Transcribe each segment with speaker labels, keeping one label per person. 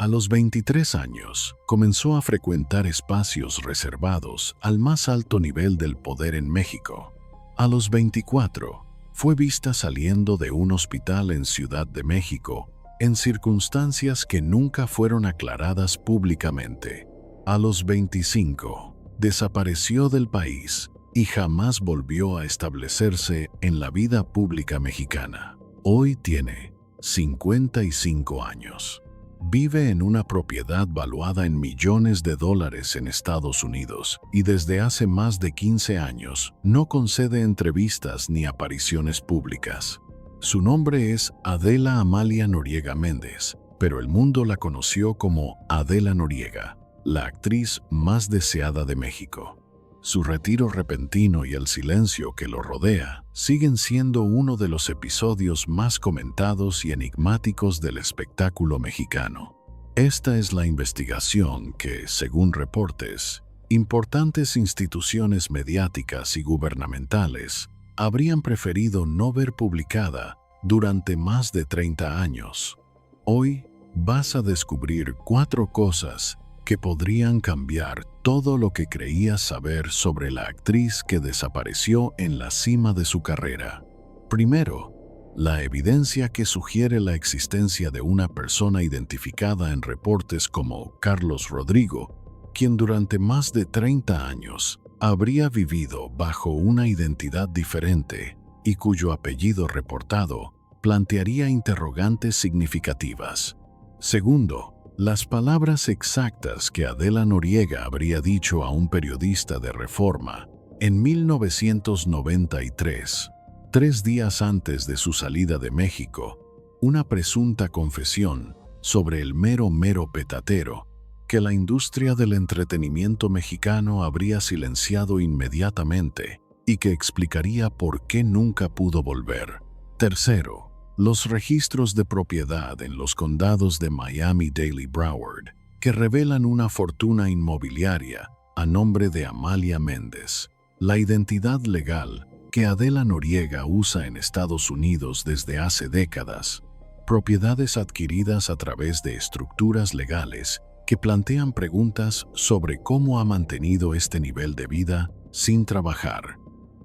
Speaker 1: A los 23 años, comenzó a frecuentar espacios reservados al más alto nivel del poder en México. A los 24, fue vista saliendo de un hospital en Ciudad de México en circunstancias que nunca fueron aclaradas públicamente. A los 25, desapareció del país y jamás volvió a establecerse en la vida pública mexicana. Hoy tiene 55 años. Vive en una propiedad valuada en millones de dólares en Estados Unidos y desde hace más de 15 años no concede entrevistas ni apariciones públicas. Su nombre es Adela Amalia Noriega Méndez, pero el mundo la conoció como Adela Noriega, la actriz más deseada de México. Su retiro repentino y el silencio que lo rodea siguen siendo uno de los episodios más comentados y enigmáticos del espectáculo mexicano. Esta es la investigación que, según reportes, importantes instituciones mediáticas y gubernamentales habrían preferido no ver publicada durante más de 30 años. Hoy vas a descubrir 4 cosas que podrían cambiar todo lo que creías saber sobre la actriz que desapareció en la cima de su carrera. Primero, la evidencia que sugiere la existencia de una persona identificada en reportes como Carlos Rodrigo, quien durante más de 30 años habría vivido bajo una identidad diferente y cuyo apellido reportado plantearía interrogantes significativas. Segundo, las palabras exactas que Adela Noriega habría dicho a un periodista de Reforma en 1993, 3 días antes de su salida de México, una presunta confesión sobre el mero petatero que la industria del entretenimiento mexicano habría silenciado inmediatamente y que explicaría por qué nunca pudo volver. Tercero, los registros de propiedad en los condados de Miami-Dade y Broward, que revelan una fortuna inmobiliaria a nombre de Amalia Méndez, la identidad legal que Adela Noriega usa en Estados Unidos desde hace décadas, propiedades adquiridas a través de estructuras legales que plantean preguntas sobre cómo ha mantenido este nivel de vida sin trabajar.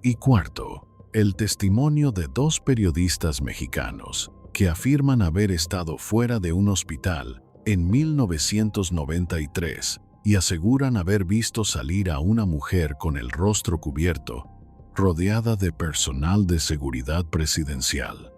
Speaker 1: Y cuarto, el testimonio de 2 periodistas mexicanos que afirman haber estado fuera de un hospital en 1993 y aseguran haber visto salir a una mujer con el rostro cubierto, rodeada de personal de seguridad presidencial.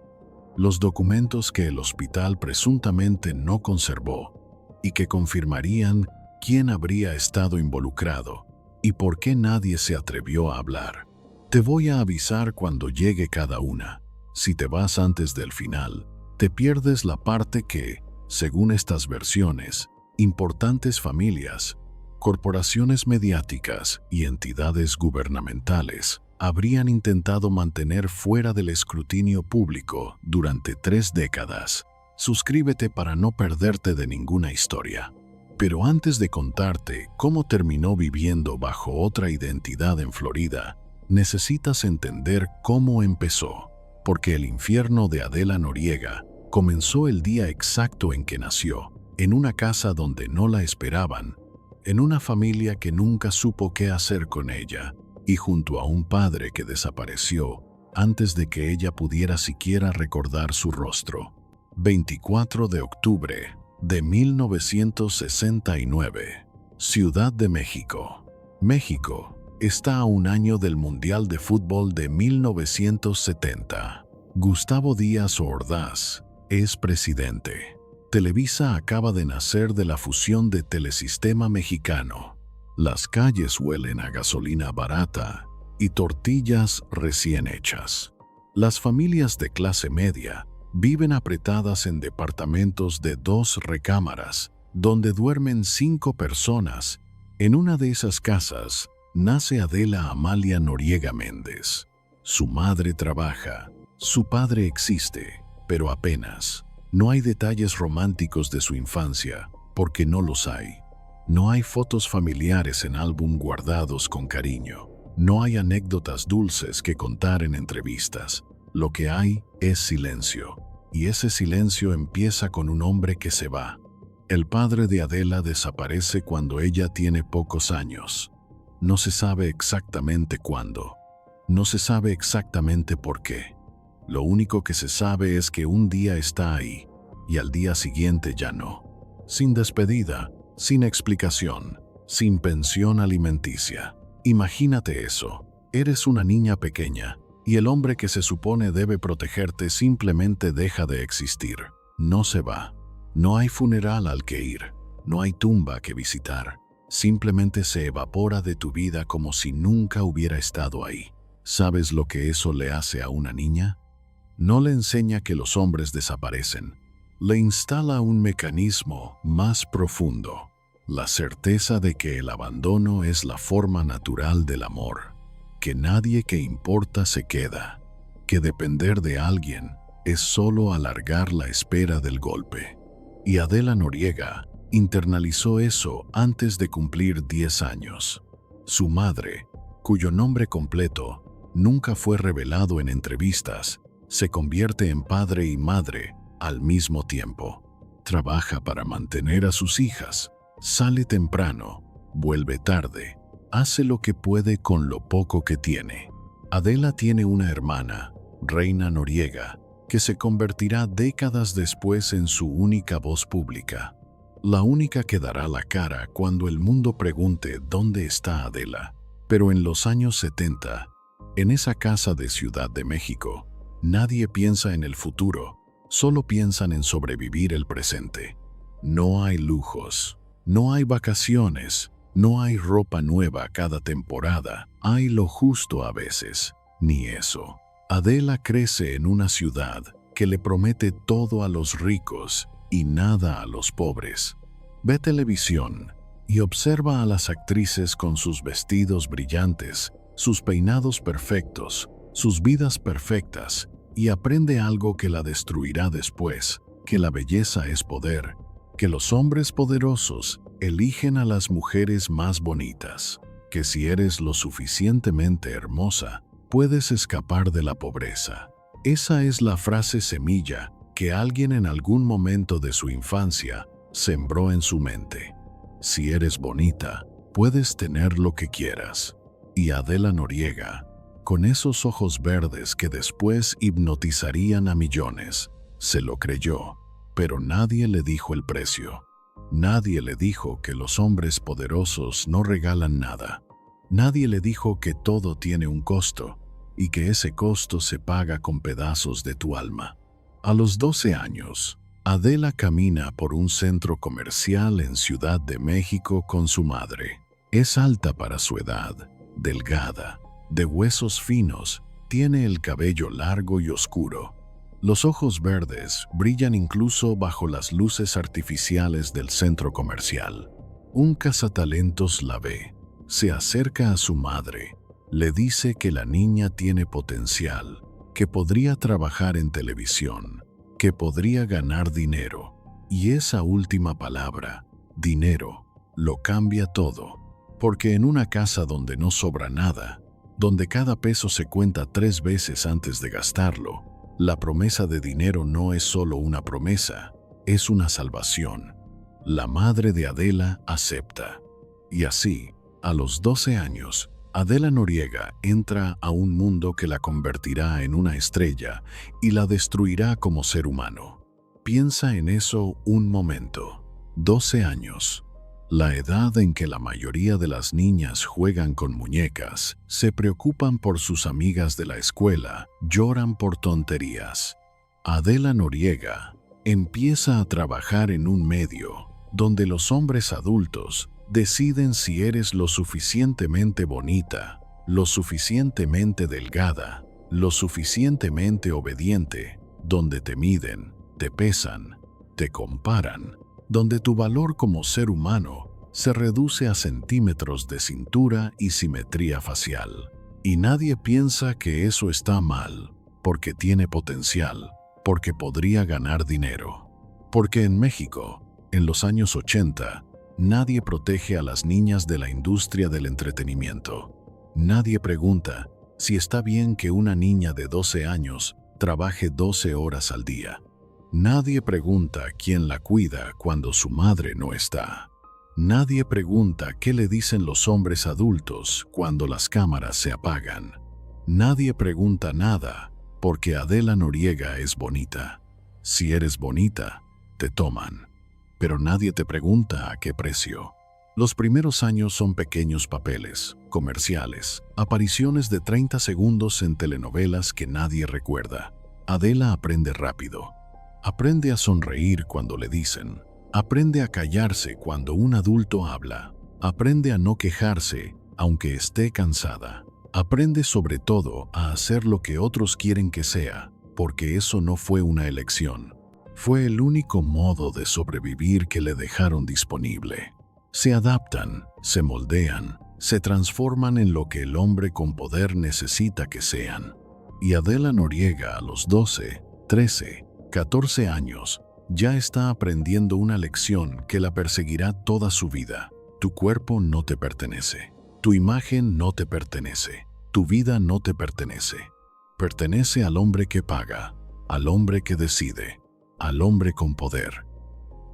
Speaker 1: Los documentos que el hospital presuntamente no conservó y que confirmarían quién habría estado involucrado y por qué nadie se atrevió a hablar. Te voy a avisar cuando llegue cada una. Si te vas antes del final, te pierdes la parte que, según estas versiones, importantes familias, corporaciones mediáticas y entidades gubernamentales habrían intentado mantener fuera del escrutinio público durante 3 décadas. Suscríbete para no perderte de ninguna historia. Pero antes de contarte cómo terminó viviendo bajo otra identidad en Florida, necesitas entender cómo empezó, porque el infierno de Adela Noriega comenzó el día exacto en que nació, en una casa donde no la esperaban, en una familia que nunca supo qué hacer con ella, y junto a un padre que desapareció antes de que ella pudiera siquiera recordar su rostro. 24 de octubre de 1969, Ciudad de México. México está a un año del Mundial de Fútbol de 1970. Gustavo Díaz Ordaz es presidente. Televisa acaba de nacer de la fusión de Telesistema Mexicano. Las calles huelen a gasolina barata y tortillas recién hechas. Las familias de clase media viven apretadas en departamentos de 2 recámaras, donde duermen 5 personas. En una de esas casas nace Adela Amalia Noriega Méndez. Su madre trabaja, su padre existe, pero apenas. No hay detalles románticos de su infancia, porque no los hay. No hay fotos familiares en álbum guardados con cariño. No hay anécdotas dulces que contar en entrevistas. Lo que hay es silencio, y ese silencio empieza con un hombre que se va. El padre de Adela desaparece cuando ella tiene pocos años. No se sabe exactamente cuándo. No se sabe exactamente por qué. Lo único que se sabe es que un día está ahí y al día siguiente ya no. Sin despedida, sin explicación, sin pensión alimenticia. Imagínate eso. Eres una niña pequeña y el hombre que se supone debe protegerte simplemente deja de existir. No se va. No hay funeral al que ir. No hay tumba que visitar. Simplemente se evapora de tu vida como si nunca hubiera estado ahí. ¿Sabes lo que eso le hace a una niña? No le enseña que los hombres desaparecen. Le instala un mecanismo más profundo. La certeza de que el abandono es la forma natural del amor. Que nadie que importa se queda. Que depender de alguien es solo alargar la espera del golpe. Y Adela Noriega internalizó eso antes de cumplir 10 años. Su madre, cuyo nombre completo nunca fue revelado en entrevistas, se convierte en padre y madre al mismo tiempo. Trabaja para mantener a sus hijas, sale temprano, vuelve tarde, hace lo que puede con lo poco que tiene. Adela tiene una hermana, Reina Noriega, que se convertirá décadas después en su única voz pública. La única que dará la cara cuando el mundo pregunte dónde está Adela. Pero en los años 70, en esa casa de Ciudad de México, nadie piensa en el futuro, solo piensan en sobrevivir el presente. No hay lujos, no hay vacaciones, no hay ropa nueva cada temporada, hay lo justo a veces, ni eso. Adela crece en una ciudad que le promete todo a los ricos y nada a los pobres. Ve televisión y observa a las actrices con sus vestidos brillantes, sus peinados perfectos, sus vidas perfectas, y aprende algo que la destruirá después, que la belleza es poder, que los hombres poderosos eligen a las mujeres más bonitas, que si eres lo suficientemente hermosa, puedes escapar de la pobreza. Esa es la frase semilla que alguien en algún momento de su infancia sembró en su mente. Si eres bonita, puedes tener lo que quieras. Y Adela Noriega, con esos ojos verdes que después hipnotizarían a millones, se lo creyó, pero nadie le dijo el precio. Nadie le dijo que los hombres poderosos no regalan nada. Nadie le dijo que todo tiene un costo y que ese costo se paga con pedazos de tu alma. A los 12 años, Adela camina por un centro comercial en Ciudad de México con su madre. Es alta para su edad, delgada, de huesos finos, tiene el cabello largo y oscuro. Los ojos verdes brillan incluso bajo las luces artificiales del centro comercial. Un cazatalentos la ve. Se acerca a su madre, le dice que la niña tiene potencial, que podría trabajar en televisión, que podría ganar dinero. Y esa última palabra, dinero, lo cambia todo. Porque en una casa donde no sobra nada, donde cada peso se cuenta 3 veces antes de gastarlo, la promesa de dinero no es solo una promesa, es una salvación. La madre de Adela acepta. Y así, a los 12 años, Adela Noriega entra a un mundo que la convertirá en una estrella y la destruirá como ser humano. Piensa en eso un momento. 12 años. La edad en que la mayoría de las niñas juegan con muñecas, se preocupan por sus amigas de la escuela, lloran por tonterías. Adela Noriega empieza a trabajar en un medio donde los hombres adultos deciden si eres lo suficientemente bonita, lo suficientemente delgada, lo suficientemente obediente, donde te miden, te pesan, te comparan, donde tu valor como ser humano se reduce a centímetros de cintura y simetría facial. Y nadie piensa que eso está mal, porque tiene potencial, porque podría ganar dinero. Porque en México, en los años 80, nadie protege a las niñas de la industria del entretenimiento. Nadie pregunta si está bien que una niña de 12 años trabaje 12 horas al día. Nadie pregunta quién la cuida cuando su madre no está. Nadie pregunta qué le dicen los hombres adultos cuando las cámaras se apagan. Nadie pregunta nada porque Adela Noriega es bonita. Si eres bonita, te toman. Pero nadie te pregunta a qué precio. Los primeros años son pequeños papeles, comerciales, apariciones de 30 segundos en telenovelas que nadie recuerda. Adela aprende rápido. Aprende a sonreír cuando le dicen. Aprende a callarse cuando un adulto habla. Aprende a no quejarse, aunque esté cansada. Aprende sobre todo a hacer lo que otros quieren que sea, porque eso no fue una elección. Fue el único modo de sobrevivir que le dejaron disponible. Se adaptan, se moldean, se transforman en lo que el hombre con poder necesita que sean. Y Adela Noriega a los 12, 13, 14 años ya está aprendiendo una lección que la perseguirá toda su vida. Tu cuerpo no te pertenece. Tu imagen no te pertenece. Tu vida no te pertenece. Pertenece al hombre que paga, al hombre que decide, al hombre con poder.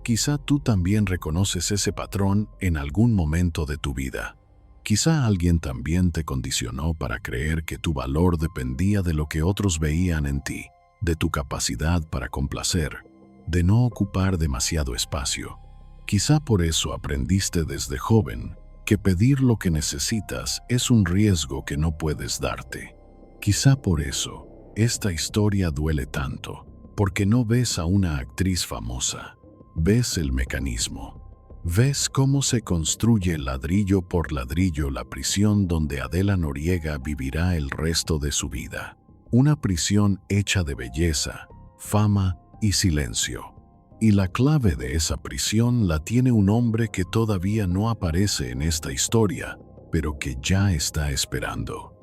Speaker 1: Quizá tú también reconoces ese patrón en algún momento de tu vida. Quizá alguien también te condicionó para creer que tu valor dependía de lo que otros veían en ti, de tu capacidad para complacer, de no ocupar demasiado espacio. Quizá por eso aprendiste desde joven que pedir lo que necesitas es un riesgo que no puedes darte. Quizá por eso esta historia duele tanto, porque no ves a una actriz famosa. Ves el mecanismo. Ves cómo se construye ladrillo por ladrillo la prisión donde Adela Noriega vivirá el resto de su vida. Una prisión hecha de belleza, fama y silencio. Y la clave de esa prisión la tiene un hombre que todavía no aparece en esta historia, pero que ya está esperando.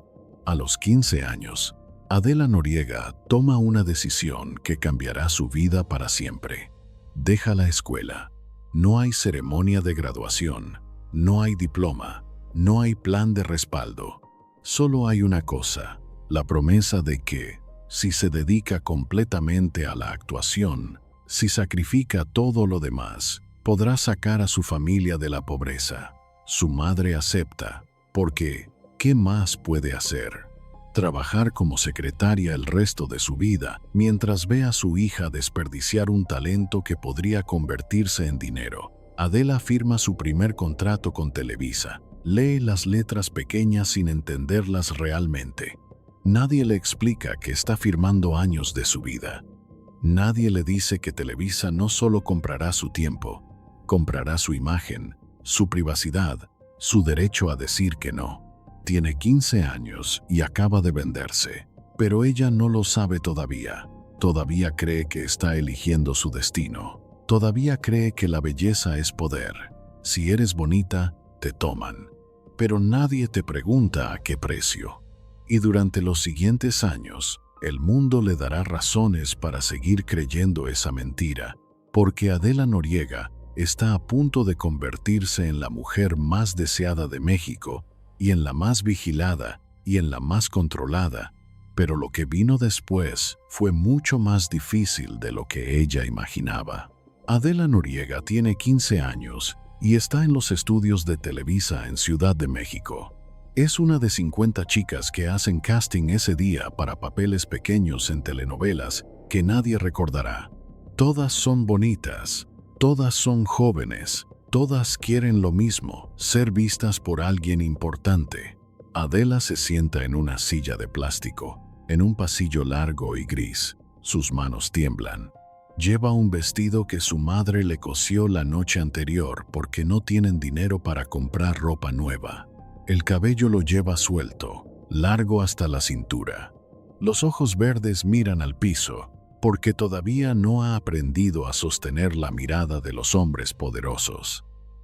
Speaker 1: A los 15 años, Adela Noriega toma una decisión que cambiará su vida para siempre. Deja la escuela. No hay ceremonia de graduación, no hay diploma, no hay plan de respaldo. Solo hay una cosa, la promesa de que, si se dedica completamente a la actuación, si sacrifica todo lo demás, podrá sacar a su familia de la pobreza. Su madre acepta, porque, ¿qué más puede hacer? Trabajar como secretaria el resto de su vida mientras ve a su hija desperdiciar un talento que podría convertirse en dinero. Adela firma su primer contrato con Televisa. Lee las letras pequeñas sin entenderlas realmente. Nadie le explica que está firmando años de su vida. Nadie le dice que Televisa no solo comprará su tiempo, comprará su imagen, su privacidad, su derecho a decir que no. Tiene 15 años y acaba de venderse, pero ella no lo sabe todavía. Todavía cree que está eligiendo su destino. Todavía cree que la belleza es poder. Si eres bonita, te toman. Pero nadie te pregunta a qué precio. Y durante los siguientes años, el mundo le dará razones para seguir creyendo esa mentira, porque Adela Noriega está a punto de convertirse en la mujer más deseada de México, y en la más vigilada, y en la más controlada, pero lo que vino después fue mucho más difícil de lo que ella imaginaba. Adela Noriega tiene 15 años y está en los estudios de Televisa en Ciudad de México. Es una de 50 chicas que hacen casting ese día para papeles pequeños en telenovelas que nadie recordará. Todas son bonitas, todas son jóvenes, todas quieren lo mismo, ser vistas por alguien importante. Adela se sienta en una silla de plástico, en un pasillo largo y gris. Sus manos tiemblan. Lleva un vestido que su madre le cosió la noche anterior porque no tienen dinero para comprar ropa nueva. El cabello lo lleva suelto, largo hasta la cintura. Los ojos verdes miran al piso, porque todavía no ha aprendido a sostener la mirada de los hombres poderosos.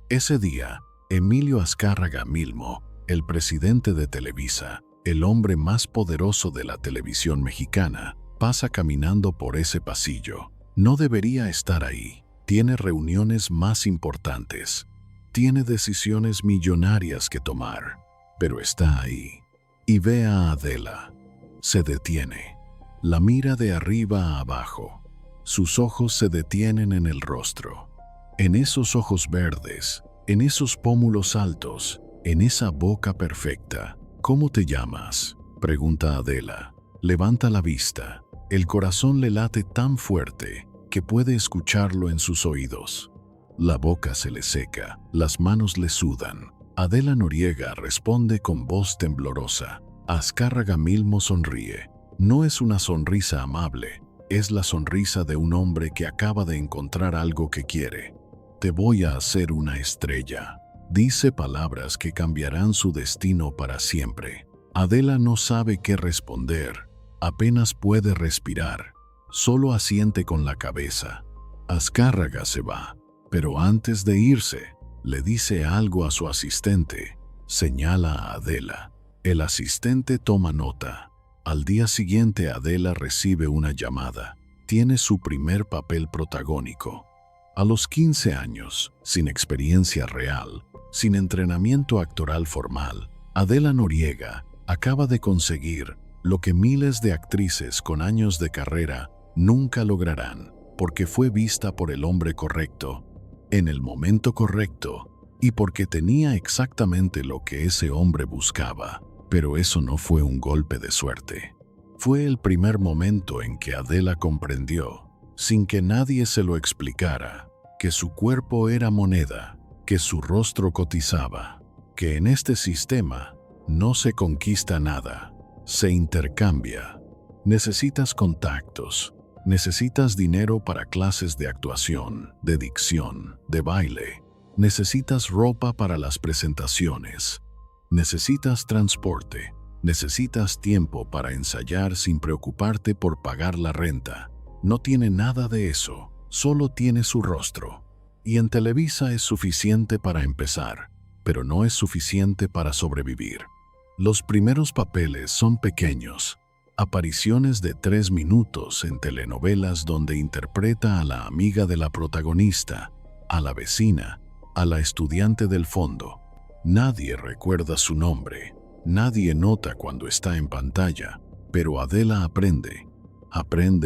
Speaker 1: Ese día, Emilio Azcárraga Milmo, el presidente de Televisa, el hombre más poderoso de la televisión mexicana, pasa caminando por ese pasillo. No debería estar ahí. Tiene reuniones más importantes. Tiene decisiones millonarias que tomar. Pero está ahí. Y ve a Adela. Se detiene. La mira de arriba a abajo. Sus ojos se detienen en el rostro. En esos ojos verdes, en esos pómulos altos, en esa boca perfecta. ¿Cómo te llamas?, pregunta Adela. Levanta la vista. El corazón le late tan fuerte que puede escucharlo en sus oídos. La boca se le seca, las manos le sudan. Adela Noriega responde con voz temblorosa. Azcárraga Milmo sonríe. No es una sonrisa amable, es la sonrisa de un hombre que acaba de encontrar algo que quiere. Te voy a hacer una estrella. Dice palabras que cambiarán su destino para siempre. Adela no sabe qué responder, apenas puede respirar, solo asiente con la cabeza. Azcárraga se va, pero antes de irse, le dice algo a su asistente. Señala a Adela. El asistente toma nota. Al día siguiente Adela recibe una llamada. Tiene su primer papel protagónico. A los 15 años, sin experiencia real, sin entrenamiento actoral formal, Adela Noriega acaba de conseguir lo que miles de actrices con años de carrera nunca lograrán, porque fue vista por el hombre correcto, en el momento correcto, y porque tenía exactamente lo que ese hombre buscaba. Pero eso no fue un golpe de suerte. Fue el primer momento en que Adela comprendió, sin que nadie se lo explicara, que su cuerpo era moneda, que su rostro cotizaba, que en este sistema no se conquista nada, se intercambia. Necesitas contactos, necesitas dinero para clases de actuación, de dicción, de baile, necesitas ropa para las presentaciones, necesitas transporte, necesitas tiempo para ensayar sin preocuparte por pagar la renta. No tiene nada de eso, solo tiene su rostro. Y en Televisa es suficiente para empezar, pero no es suficiente para sobrevivir. Los primeros papeles son pequeños, apariciones de 3 minutos en telenovelas donde interpreta a la amiga de la protagonista, a la vecina, a la estudiante del fondo. Nadie recuerda su nombre, nadie nota cuando está en pantalla, pero Adela aprende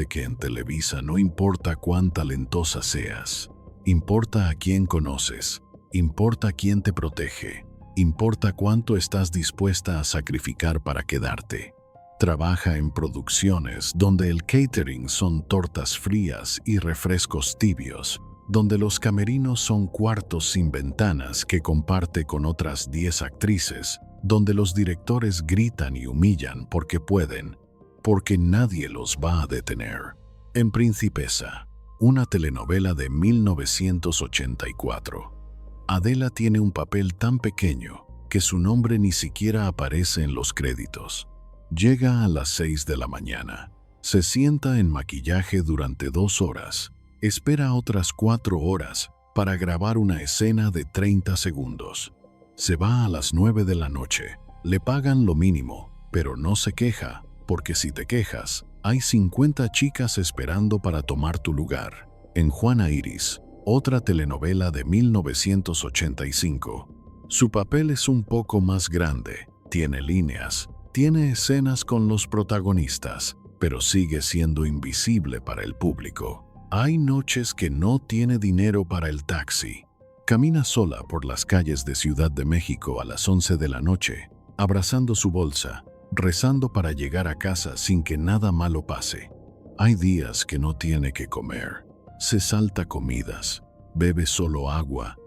Speaker 1: que en Televisa no importa cuán talentosa seas, importa a quién conoces, importa quién te protege, importa cuánto estás dispuesta a sacrificar para quedarte. Trabaja en producciones donde el catering son tortas frías y refrescos tibios, donde los camerinos son cuartos sin ventanas que comparte con otras 10 actrices, donde los directores gritan y humillan porque pueden, porque nadie los va a detener. En Principesa, una telenovela de 1984. Adela tiene un papel tan pequeño que su nombre ni siquiera aparece en los créditos. Llega a las 6 de la mañana, se sienta en maquillaje durante 2 horas, espera otras 4 horas para grabar una escena de 30 segundos. Se va a las 9 de la noche, le pagan lo mínimo, pero no se queja, porque si te quejas, hay 50 chicas esperando para tomar tu lugar. En Juana Iris, otra telenovela de 1985, su papel es un poco más grande, tiene líneas, tiene escenas con los protagonistas, pero sigue siendo invisible para el público. Hay noches que no tiene dinero para el taxi. Camina sola por las calles de Ciudad de México a las 11 de la noche, abrazando su bolsa, rezando para llegar a casa sin que nada malo pase. Hay días que no tiene que comer. Se salta comidas, bebe solo agua,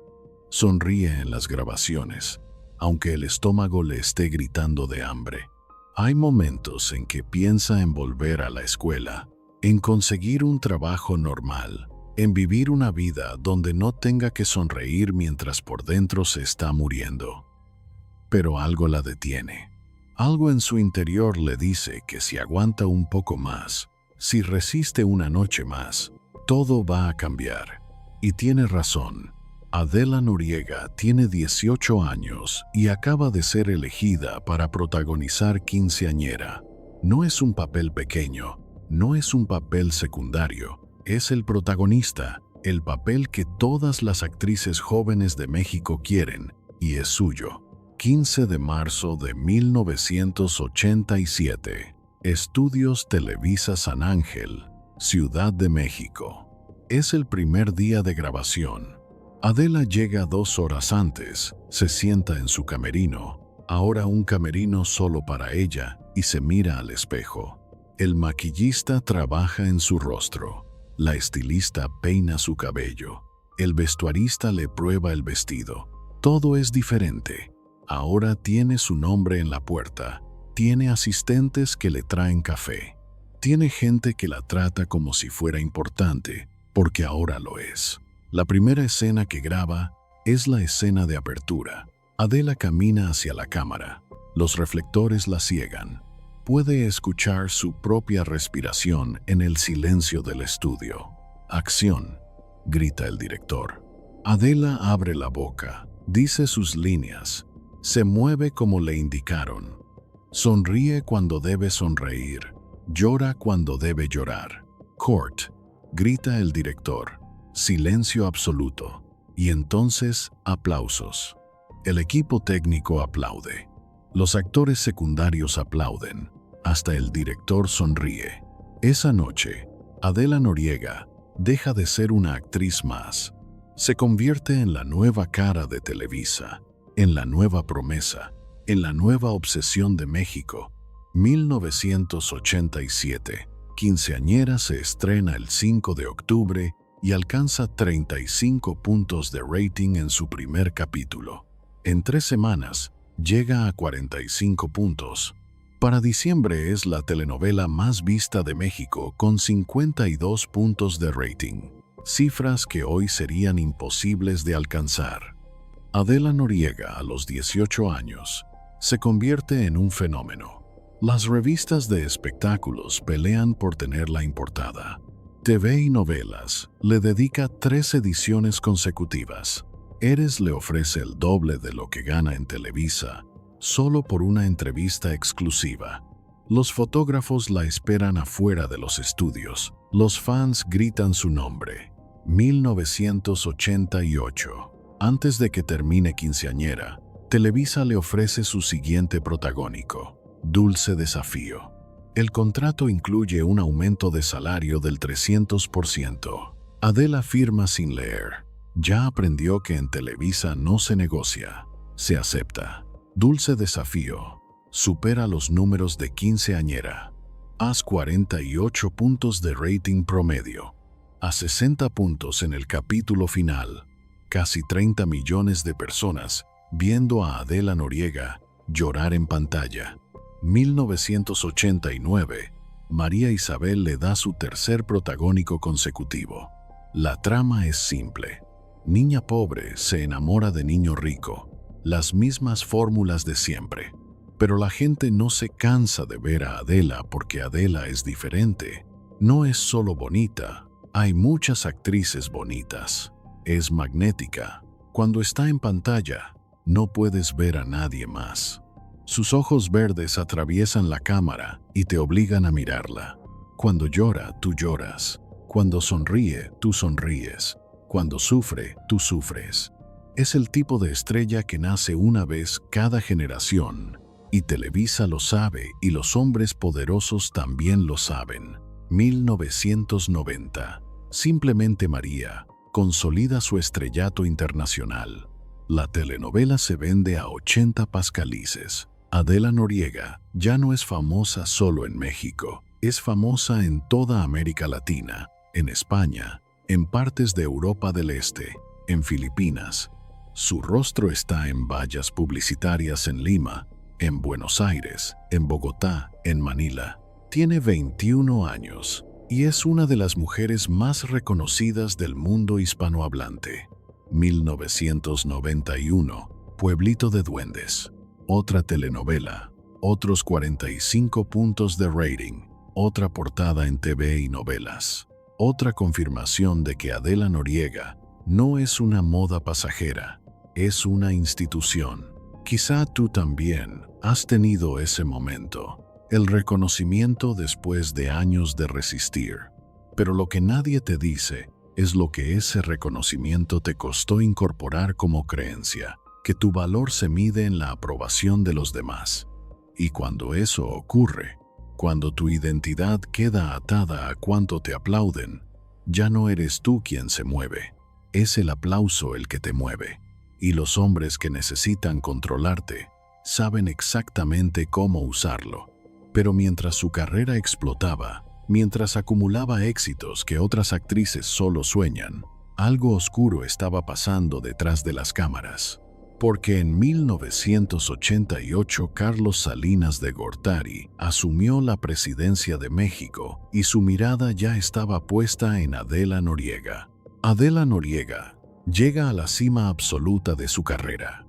Speaker 1: sonríe en las grabaciones, aunque el estómago le esté gritando de hambre. Hay momentos en que piensa en volver a la escuela, en conseguir un trabajo normal, en vivir una vida donde no tenga que sonreír mientras por dentro se está muriendo. Pero algo la detiene. Algo en su interior le dice que si aguanta un poco más, si resiste una noche más, todo va a cambiar. Y tiene razón. Adela Noriega tiene 18 años y acaba de ser elegida para protagonizar Quinceañera. No es un papel pequeño, no es un papel secundario, es el protagonista, el papel que todas las actrices jóvenes de México quieren, y es suyo. 15 de marzo de 1987. Estudios Televisa San Ángel. Ciudad de México. Es el primer día de grabación. Adela llega 2 horas antes, se sienta en su camerino, ahora un camerino solo para ella, y se mira al espejo. El maquillista trabaja en su rostro, la estilista peina su cabello, el vestuarista le prueba el vestido. Todo es diferente. Ahora tiene su nombre en la puerta, tiene asistentes que le traen café, tiene gente que la trata como si fuera importante, porque ahora lo es. La primera escena que graba es la escena de apertura. Adela camina hacia la cámara. Los reflectores la ciegan. Puede escuchar su propia respiración en el silencio del estudio. «Acción», grita el director. Adela abre la boca, dice sus líneas, se mueve como le indicaron. Sonríe cuando debe sonreír, llora cuando debe llorar. «Court», grita el director. Silencio absoluto. Y entonces, aplausos. El equipo técnico aplaude. Los actores secundarios aplauden. Hasta el director sonríe. Esa noche, Adela Noriega deja de ser una actriz más. Se convierte en la nueva cara de Televisa, en la nueva promesa, en la nueva obsesión de México. 1987. Quinceañera se estrena el 5 de octubre y alcanza 35 puntos de rating en su primer capítulo. En 3 semanas, llega a 45 puntos. Para diciembre es la telenovela más vista de México con 52 puntos de rating, cifras que hoy serían imposibles de alcanzar. Adela Noriega, a los 18 años, se convierte en un fenómeno. Las revistas de espectáculos pelean por tenerla en portada. TV y Novelas le dedica 3 ediciones consecutivas. Eres le ofrece el doble de lo que gana en Televisa, solo por una entrevista exclusiva. Los fotógrafos la esperan afuera de los estudios. Los fans gritan su nombre. 1988. Antes de que termine Quinceañera, Televisa le ofrece su siguiente protagónico, Dulce Desafío. El contrato incluye un aumento de salario del 300%. Adela firma sin leer. Ya aprendió que en Televisa no se negocia, se acepta. Dulce Desafío supera los números de Quinceañera. Haz 48 puntos de rating promedio. A 60 puntos en el capítulo final. Casi 30 millones de personas viendo a Adela Noriega llorar en pantalla. 1989. María Isabel le da su tercer protagónico consecutivo. La trama es simple. Niña pobre se enamora de niño rico. Las mismas fórmulas de siempre. Pero la gente no se cansa de ver a Adela porque Adela es diferente. No es solo bonita. Hay muchas actrices bonitas. Es magnética. Cuando está en pantalla, no puedes ver a nadie más. Sus ojos verdes atraviesan la cámara y te obligan a mirarla. Cuando llora, tú lloras. Cuando sonríe, tú sonríes. Cuando sufre, tú sufres. Es el tipo de estrella que nace una vez cada generación. Y Televisa lo sabe y los hombres poderosos también lo saben. 1990. Simplemente María consolida su estrellato internacional. La telenovela se vende a 80 pascalices. Adela Noriega ya no es famosa solo en México, es famosa en toda América Latina, en España, en partes de Europa del Este, en Filipinas. Su rostro está en vallas publicitarias en Lima, en Buenos Aires, en Bogotá, en Manila. Tiene 21 años y es una de las mujeres más reconocidas del mundo hispanohablante. 1991, Pueblito de Duendes. Otra telenovela, otros 45 puntos de rating, otra portada en TV y Novelas. Otra confirmación de que Adela Noriega no es una moda pasajera, es una institución. Quizá tú también has tenido ese momento, el reconocimiento después de años de resistir. Pero lo que nadie te dice es lo que ese reconocimiento te costó incorporar como creencia, que tu valor se mide en la aprobación de los demás. Y cuando eso ocurre, Cuando tu identidad queda atada a cuánto te aplauden, ya no eres tú quien se mueve, es el aplauso el que te mueve. Y los hombres que necesitan controlarte saben exactamente cómo usarlo. Pero mientras su carrera explotaba, mientras acumulaba éxitos que otras actrices solo sueñan, algo oscuro estaba pasando detrás de las cámaras. Porque en 1988 Carlos Salinas de Gortari asumió la presidencia de México y su mirada ya estaba puesta en Adela Noriega. Adela Noriega llega a la cima absoluta de su carrera.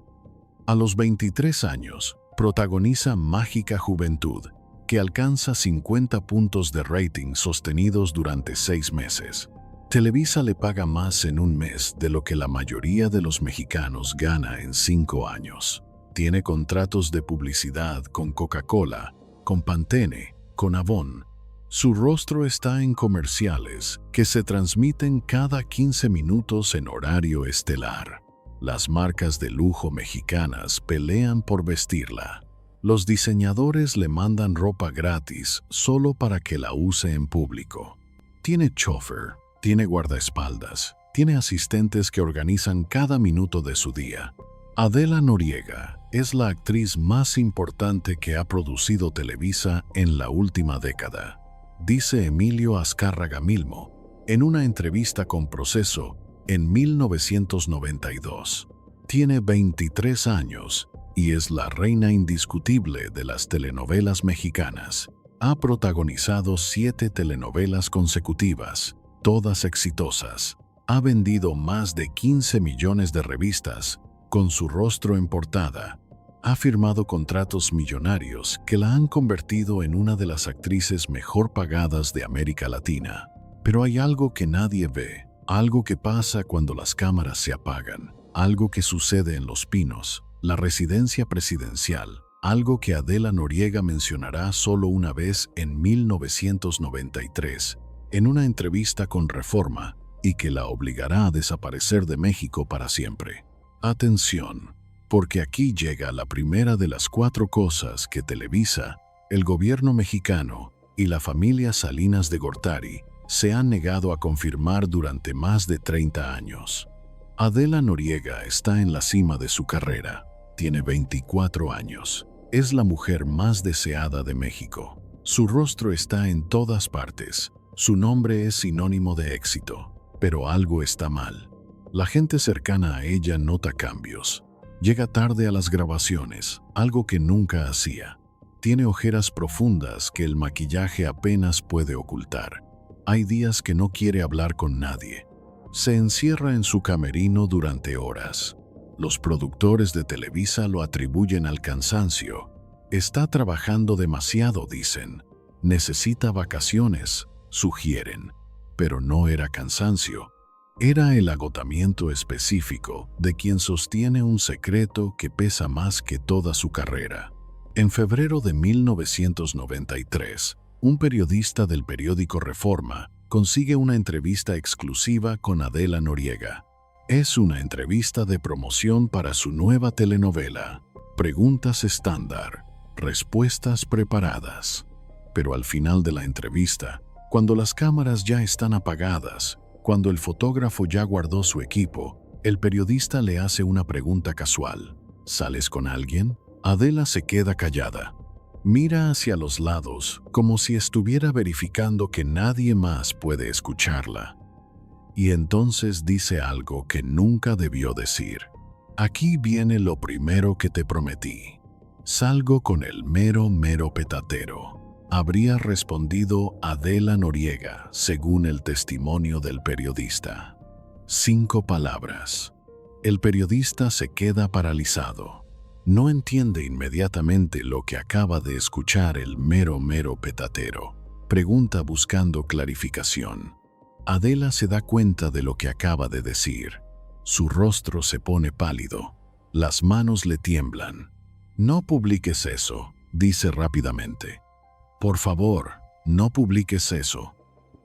Speaker 1: A los 23 años, protagoniza Mágica Juventud, que alcanza 50 puntos de rating sostenidos durante 6 meses. Televisa le paga más en un mes de lo que la mayoría de los mexicanos gana en 5 años. Tiene contratos de publicidad con Coca-Cola, con Pantene, con Avon. Su rostro está en comerciales que se transmiten cada 15 minutos en horario estelar. Las marcas de lujo mexicanas pelean por vestirla. Los diseñadores le mandan ropa gratis solo para que la use en público. Tiene chofer, tiene guardaespaldas, tiene asistentes que organizan cada minuto de su día. Adela Noriega es la actriz más importante que ha producido Televisa en la última década, dice Emilio Azcárraga Milmo en una entrevista con Proceso en 1992. Tiene 23 años y es la reina indiscutible de las telenovelas mexicanas. Ha protagonizado 7 telenovelas consecutivas, todas exitosas. Ha vendido más de 15 millones de revistas con su rostro en portada. Ha firmado contratos millonarios que la han convertido en una de las actrices mejor pagadas de América Latina. Pero hay algo que nadie ve, algo que pasa cuando las cámaras se apagan, algo que sucede en Los Pinos, la residencia presidencial, algo que Adela Noriega mencionará solo una vez en 1993, en una entrevista con Reforma, y que la obligará a desaparecer de México para siempre. Atención, porque aquí llega la primera de las 4 cosas que Televisa, el gobierno mexicano y la familia Salinas de Gortari se han negado a confirmar durante más de 30 años. Adela Noriega está en la cima de su carrera. Tiene 24 años. Es la mujer más deseada de México. Su rostro está en todas partes. Su nombre es sinónimo de éxito. Pero algo está mal. La gente cercana a ella nota cambios. Llega tarde a las grabaciones, algo que nunca hacía. Tiene ojeras profundas que el maquillaje apenas puede ocultar. Hay días que no quiere hablar con nadie. Se encierra en su camerino durante horas. Los productores de Televisa lo atribuyen al cansancio. Está trabajando demasiado, dicen. Necesita vacaciones, sugieren. Pero no era cansancio. Era el agotamiento específico de quien sostiene un secreto que pesa más que toda su carrera. En febrero de 1993, un periodista del periódico Reforma consigue una entrevista exclusiva con Adela Noriega. Es una entrevista de promoción para su nueva telenovela, Preguntas estándar, respuestas preparadas. Pero al final de la entrevista, cuando las cámaras ya están apagadas, cuando el fotógrafo ya guardó su equipo, el periodista le hace una pregunta casual. ¿Sales con alguien? Adela se queda callada. Mira hacia los lados, como si estuviera verificando que nadie más puede escucharla. Y entonces dice algo que nunca debió decir. Aquí viene lo primero que te prometí. Salgo con el mero petatero. Habría respondido Adela Noriega, según el testimonio del periodista. 5 palabras. El periodista se queda paralizado. No entiende inmediatamente lo que acaba de escuchar el mero petatero. Pregunta buscando clarificación. Adela se da cuenta de lo que acaba de decir. Su rostro se pone pálido. Las manos le tiemblan. No publiques eso, dice rápidamente. Por favor, no publiques eso.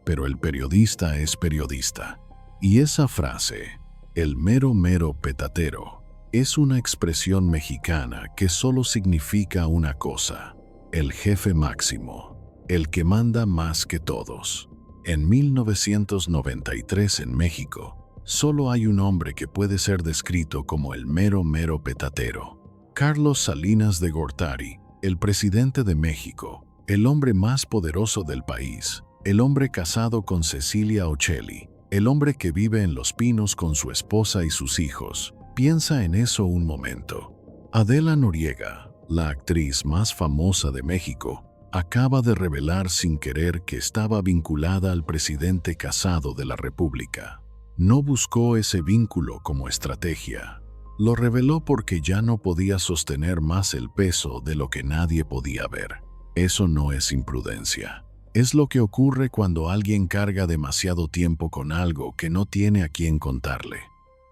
Speaker 1: Pero el periodista es periodista. Y esa frase, el mero petatero, es una expresión mexicana que solo significa una cosa: el jefe máximo. el que manda más que todos. En 1993 en México, solo hay un hombre que puede ser descrito como el mero petatero. Carlos Salinas de Gortari, el presidente de México, el hombre más poderoso del país, el hombre casado con Cecilia Ocelli, el hombre que vive en Los Pinos con su esposa y sus hijos. Piensa en eso un momento. Adela Noriega, la actriz más famosa de México, acaba de revelar sin querer que estaba vinculada al presidente casado de la República. No buscó ese vínculo como estrategia. Lo reveló porque ya no podía sostener más el peso de lo que nadie podía ver. Eso no es imprudencia. Es lo que ocurre cuando alguien carga demasiado tiempo con algo que no tiene a quién contarle.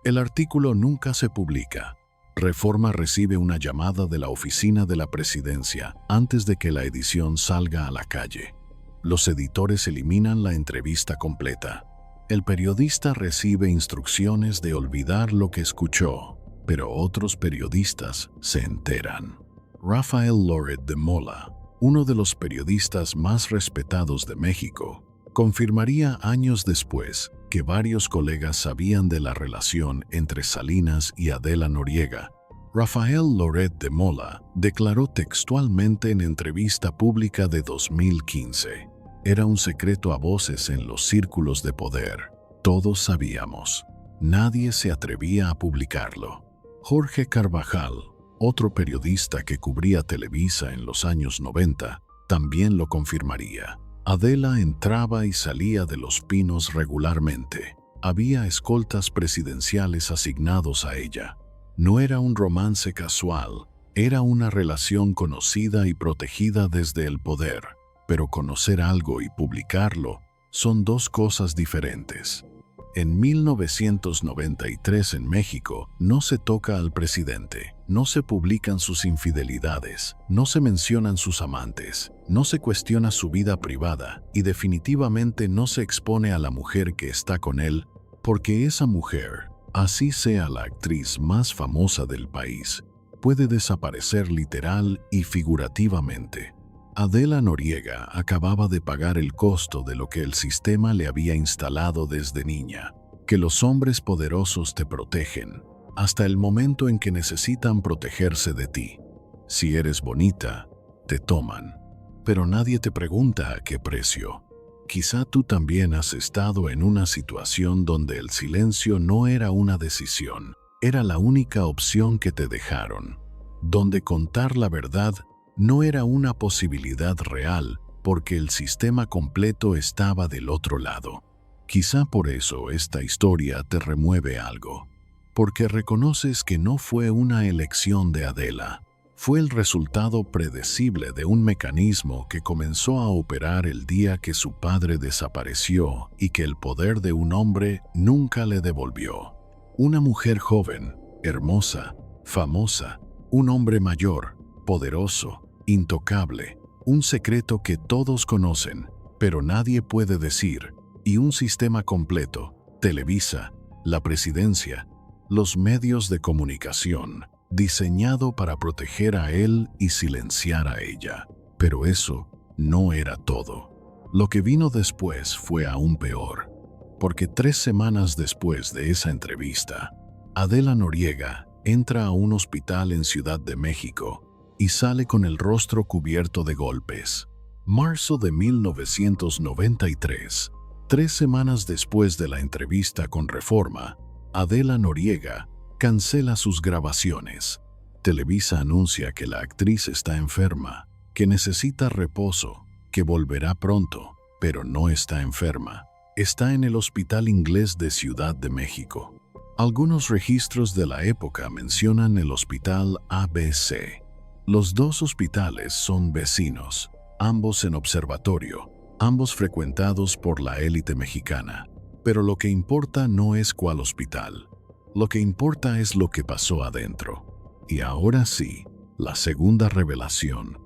Speaker 1: El artículo nunca se publica. Reforma recibe una llamada de la oficina de la presidencia antes de que la edición salga a la calle. Los editores eliminan la entrevista completa. El periodista recibe instrucciones de olvidar lo que escuchó, pero otros periodistas se enteran. Rafael Loret de Mola, uno de los periodistas más respetados de México, confirmaría años después que varios colegas sabían de la relación entre Salinas y Adela Noriega. Rafael Loret de Mola declaró textualmente en entrevista pública de 2015: «Era un secreto a voces en los círculos de poder. Todos sabíamos. Nadie se atrevía a publicarlo». Jorge Carvajal, otro periodista que cubría Televisa en los años 90, también lo confirmaría. Adela entraba y salía de Los Pinos regularmente. Había escoltas presidenciales asignados a ella. No era un romance casual, era una relación conocida y protegida desde el poder. Pero conocer algo y publicarlo son dos cosas diferentes. En 1993 en México no se toca al presidente, no se publican sus infidelidades, no se mencionan sus amantes, no se cuestiona su vida privada y definitivamente no se expone a la mujer que está con él, porque esa mujer, así sea la actriz más famosa del país, puede desaparecer literal y figurativamente. Adela Noriega acababa de pagar el costo de lo que el sistema le había instalado desde niña, que los hombres poderosos te protegen, hasta el momento en que necesitan protegerse de ti. Si eres bonita, te toman, pero nadie te pregunta a qué precio. Quizá tú también has estado en una situación donde el silencio no era una decisión, era la única opción que te dejaron, donde contar la verdad no era una posibilidad real porque el sistema completo estaba del otro lado. Quizá por eso esta historia te remueve algo, porque reconoces que no fue una elección de Adela, fue el resultado predecible de un mecanismo que comenzó a operar el día que su padre desapareció y que el poder de un hombre nunca le devolvió. Una mujer joven, hermosa, famosa, un hombre mayor, poderoso, intocable, un secreto que todos conocen, pero nadie puede decir, y un sistema completo, Televisa, la presidencia, los medios de comunicación, diseñado para proteger a él y silenciar a ella. Pero eso no era todo. Lo que vino después fue aún peor, porque 3 semanas después de esa entrevista, Adela Noriega entra a un hospital en Ciudad de México y sale con el rostro cubierto de golpes. Marzo de 1993, 3 semanas después de la entrevista con Reforma, Adela Noriega cancela sus grabaciones. Televisa anuncia que la actriz está enferma, que necesita reposo, que volverá pronto, pero no está enferma. Está en el Hospital Inglés de Ciudad de México. Algunos registros de la época mencionan el Hospital ABC. Los dos hospitales son vecinos, ambos en observatorio, ambos frecuentados por la élite mexicana. Pero lo que importa no es cuál hospital. Lo que importa es lo que pasó adentro. Y ahora sí, la segunda revelación.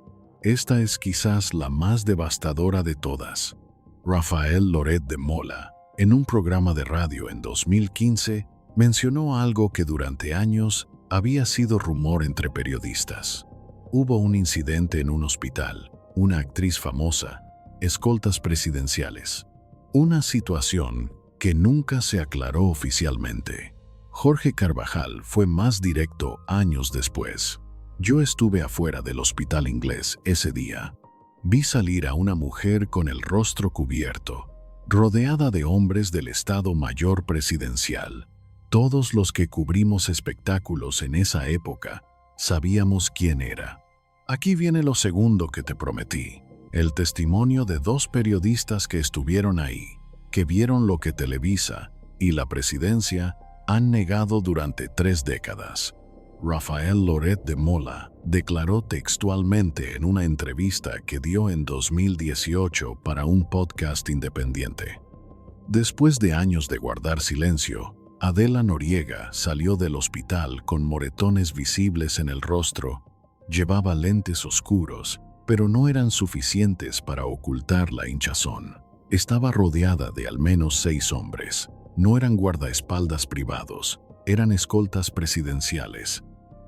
Speaker 1: Esta es quizás la más devastadora de todas. Rafael Loret de Mola, en un programa de radio en 2015, mencionó algo que durante años había sido rumor entre periodistas. Hubo un incidente en un hospital. Una actriz famosa, escoltas presidenciales. Una situación que nunca se aclaró oficialmente. Jorge Carvajal fue más directo años después. Yo estuve afuera del Hospital Inglés ese día. Vi salir a una mujer con el rostro cubierto, rodeada de hombres del Estado Mayor Presidencial. Todos los que cubrimos espectáculos en esa época sabíamos quién era. Aquí viene lo segundo que te prometí. El testimonio de 2 periodistas que estuvieron ahí, que vieron lo que Televisa y la presidencia han negado durante 3 décadas. Rafael Loret de Mola declaró textualmente en una entrevista que dio en 2018 para un podcast independiente. Después de años de guardar silencio, Adela Noriega salió del hospital con moretones visibles en el rostro. Llevaba lentes oscuros, pero no eran suficientes para ocultar la hinchazón. Estaba rodeada de al menos 6 hombres. No eran guardaespaldas privados, eran escoltas presidenciales.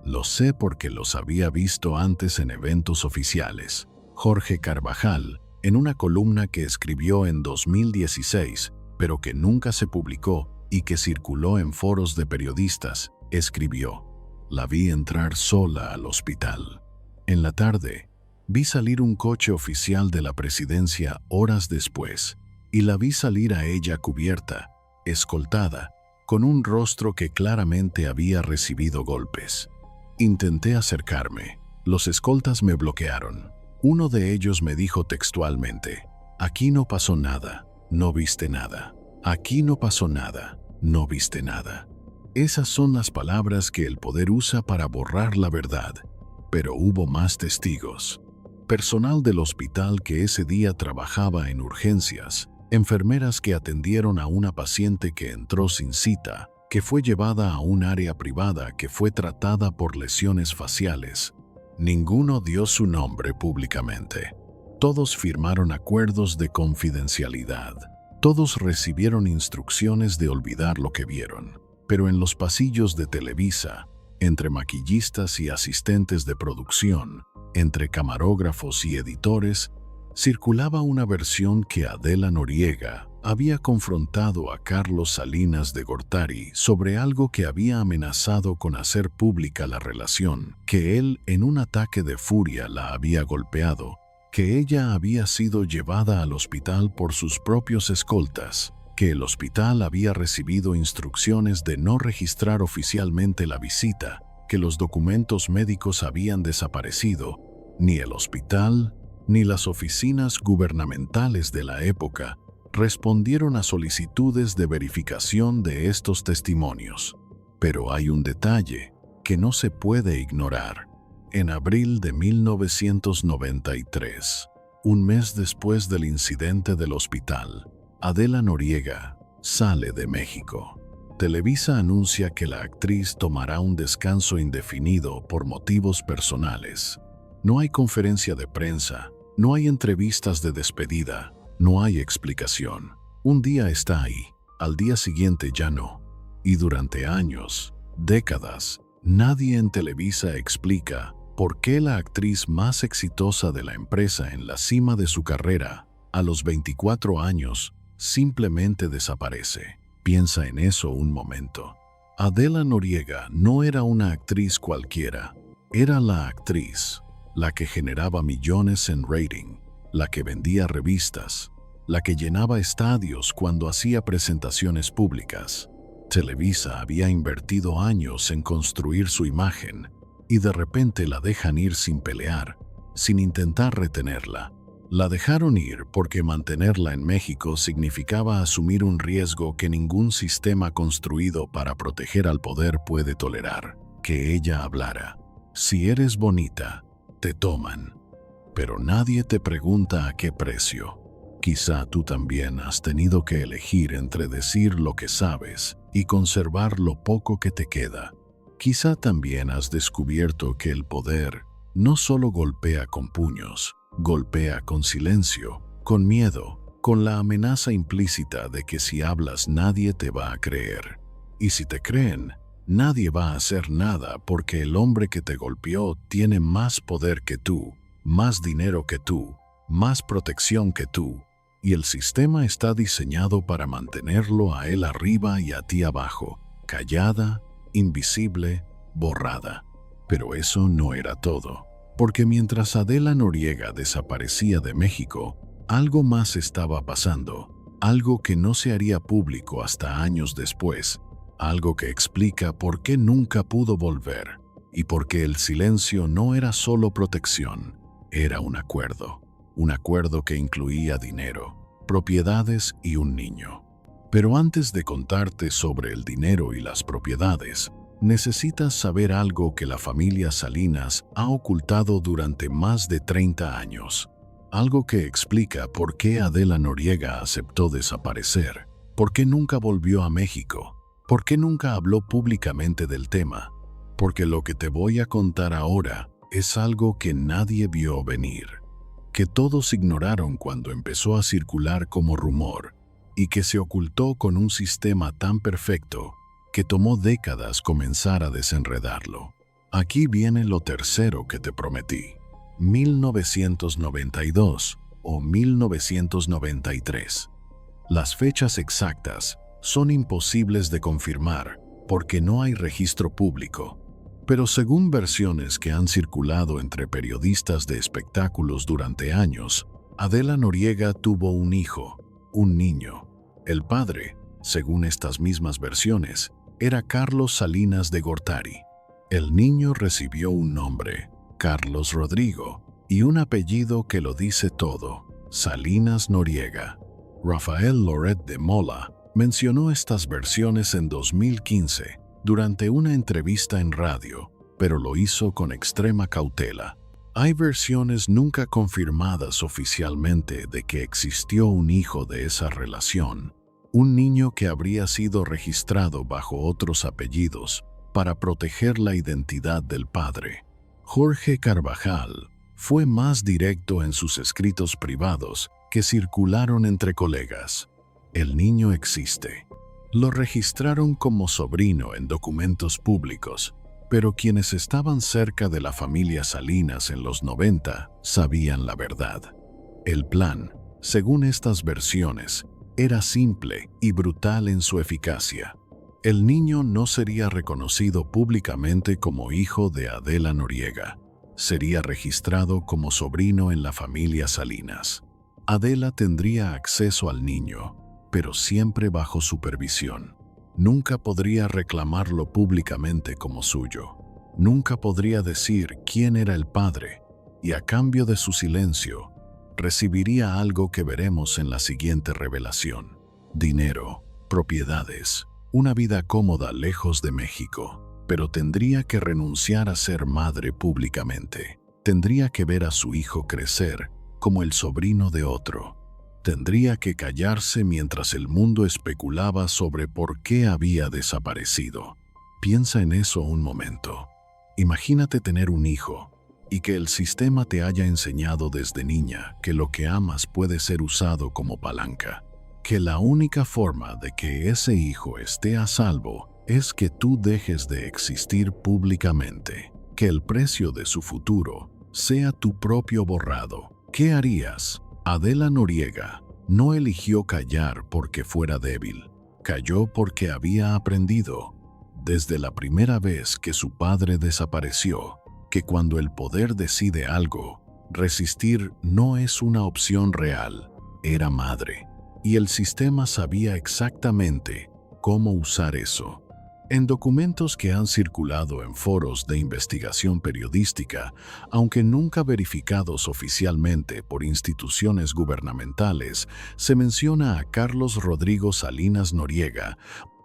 Speaker 1: Lo sé porque los había visto antes en eventos oficiales. Jorge Carvajal, en una columna que escribió en 2016, pero que nunca se publicó y que circuló en foros de periodistas, escribió: "La vi entrar sola al hospital. En la tarde, vi salir un coche oficial de la presidencia horas después, y la vi salir a ella cubierta, escoltada, con un rostro que claramente había recibido golpes. Intenté acercarme. Los escoltas me bloquearon. Uno de ellos me dijo textualmente: aquí no pasó nada, no viste nada. Aquí no pasó nada, no viste nada". Esas son las palabras que el poder usa para borrar la verdad. Pero hubo más testigos. Personal del hospital que ese día trabajaba en urgencias, enfermeras que atendieron a una paciente que entró sin cita, que fue llevada a un área privada que fue tratada por lesiones faciales. Ninguno dio su nombre públicamente. Todos firmaron acuerdos de confidencialidad. Todos recibieron instrucciones de olvidar lo que vieron. Pero en los pasillos de Televisa, entre maquillistas y asistentes de producción, entre camarógrafos y editores, circulaba una versión que Adela Noriega había confrontado a Carlos Salinas de Gortari sobre algo que había amenazado con hacer pública la relación, que él en un ataque de furia la había golpeado, que ella había sido llevada al hospital por sus propios escoltas, que el hospital había recibido instrucciones de no registrar oficialmente la visita, que los documentos médicos habían desaparecido. Ni el hospital ni las oficinas gubernamentales de la época respondieron a solicitudes de verificación de estos testimonios. Pero hay un detalle que no se puede ignorar. En abril de 1993, un mes después del incidente del hospital, Adela Noriega sale de México. Televisa anuncia que la actriz tomará un descanso indefinido por motivos personales. No hay conferencia de prensa, no hay entrevistas de despedida, no hay explicación. Un día está ahí, al día siguiente ya no. Y durante años, décadas, nadie en Televisa explica por qué la actriz más exitosa de la empresa en la cima de su carrera, a los 24 años, simplemente desaparece. Piensa en eso un momento. Adela Noriega no era una actriz cualquiera, era la actriz, la que generaba millones en rating, la que vendía revistas, la que llenaba estadios cuando hacía presentaciones públicas. Televisa había invertido años en construir su imagen y de repente la dejan ir sin pelear, sin intentar retenerla. La dejaron ir porque mantenerla en México significaba asumir un riesgo que ningún sistema construido para proteger al poder puede tolerar, que ella hablara. Si eres bonita, te toman. Pero nadie te pregunta a qué precio. Quizá tú también has tenido que elegir entre decir lo que sabes y conservar lo poco que te queda. Quizá también has descubierto que el poder no solo golpea con puños, golpea con silencio, con miedo, con la amenaza implícita de que si hablas nadie te va a creer. Y si te creen, nadie va a hacer nada porque el hombre que te golpeó tiene más poder que tú, más dinero que tú, más protección que tú, y el sistema está diseñado para mantenerlo a él arriba y a ti abajo, callada, invisible, borrada. Pero eso no era todo, porque mientras Adela Noriega desaparecía de México, algo más estaba pasando, algo que no se haría público hasta años después, algo que explica por qué nunca pudo volver, y por qué el silencio no era solo protección, era un acuerdo que incluía dinero, propiedades y un niño. Pero antes de contarte sobre el dinero y las propiedades, necesitas saber algo que la familia Salinas ha ocultado durante más de 30 años. Algo que explica por qué Adela Noriega aceptó desaparecer, por qué nunca volvió a México, por qué nunca habló públicamente del tema. Porque lo que te voy a contar ahora es algo que nadie vio venir, que todos ignoraron cuando empezó a circular como rumor y que se ocultó con un sistema tan perfecto que tomó décadas comenzar a desenredarlo. Aquí viene lo tercero que te prometí. 1992 o 1993. Las fechas exactas son imposibles de confirmar porque no hay registro público, pero según versiones que han circulado entre periodistas de espectáculos durante años, Adela Noriega tuvo un hijo, un niño. El padre, según estas mismas versiones, era Carlos Salinas de Gortari. El niño recibió un nombre, Carlos Rodrigo, y un apellido que lo dice todo, Salinas Noriega. Rafael Loret de Mola mencionó estas versiones en 2015 durante una entrevista en radio, pero lo hizo con extrema cautela. Hay versiones nunca confirmadas oficialmente de que existió un hijo de esa relación, un niño que habría sido registrado bajo otros apellidos para proteger la identidad del padre. Jorge Carvajal fue más directo en sus escritos privados que circularon entre colegas. El niño existe. Lo registraron como sobrino en documentos públicos, pero quienes estaban cerca de la familia Salinas en los 90 sabían la verdad. El plan, según estas versiones, era simple y brutal en su eficacia. El niño no sería reconocido públicamente como hijo de Adela Noriega. Sería registrado como sobrino en la familia Salinas. Adela tendría acceso al niño, pero siempre bajo supervisión. Nunca podría reclamarlo públicamente como suyo. Nunca podría decir quién era el padre, y a cambio de su silencio, recibiría algo que veremos en la siguiente revelación: dinero, propiedades, una vida cómoda lejos de México. Pero tendría que renunciar a ser madre públicamente. Tendría que ver a su hijo crecer como el sobrino de otro. Tendría que callarse mientras el mundo especulaba sobre por qué había desaparecido. Piensa en eso un momento. Imagínate tener un hijo y que el sistema te haya enseñado desde niña que lo que amas puede ser usado como palanca. Que la única forma de que ese hijo esté a salvo es que tú dejes de existir públicamente. Que el precio de su futuro sea tu propio borrado. ¿Qué harías? Adela Noriega no eligió callar porque fuera débil. Calló porque había aprendido, desde la primera vez que su padre desapareció, que cuando el poder decide algo, resistir no es una opción real. Era madre, y el sistema sabía exactamente cómo usar eso. En documentos que han circulado en foros de investigación periodística, aunque nunca verificados oficialmente por instituciones gubernamentales, se menciona a Carlos Rodrigo Salinas Noriega,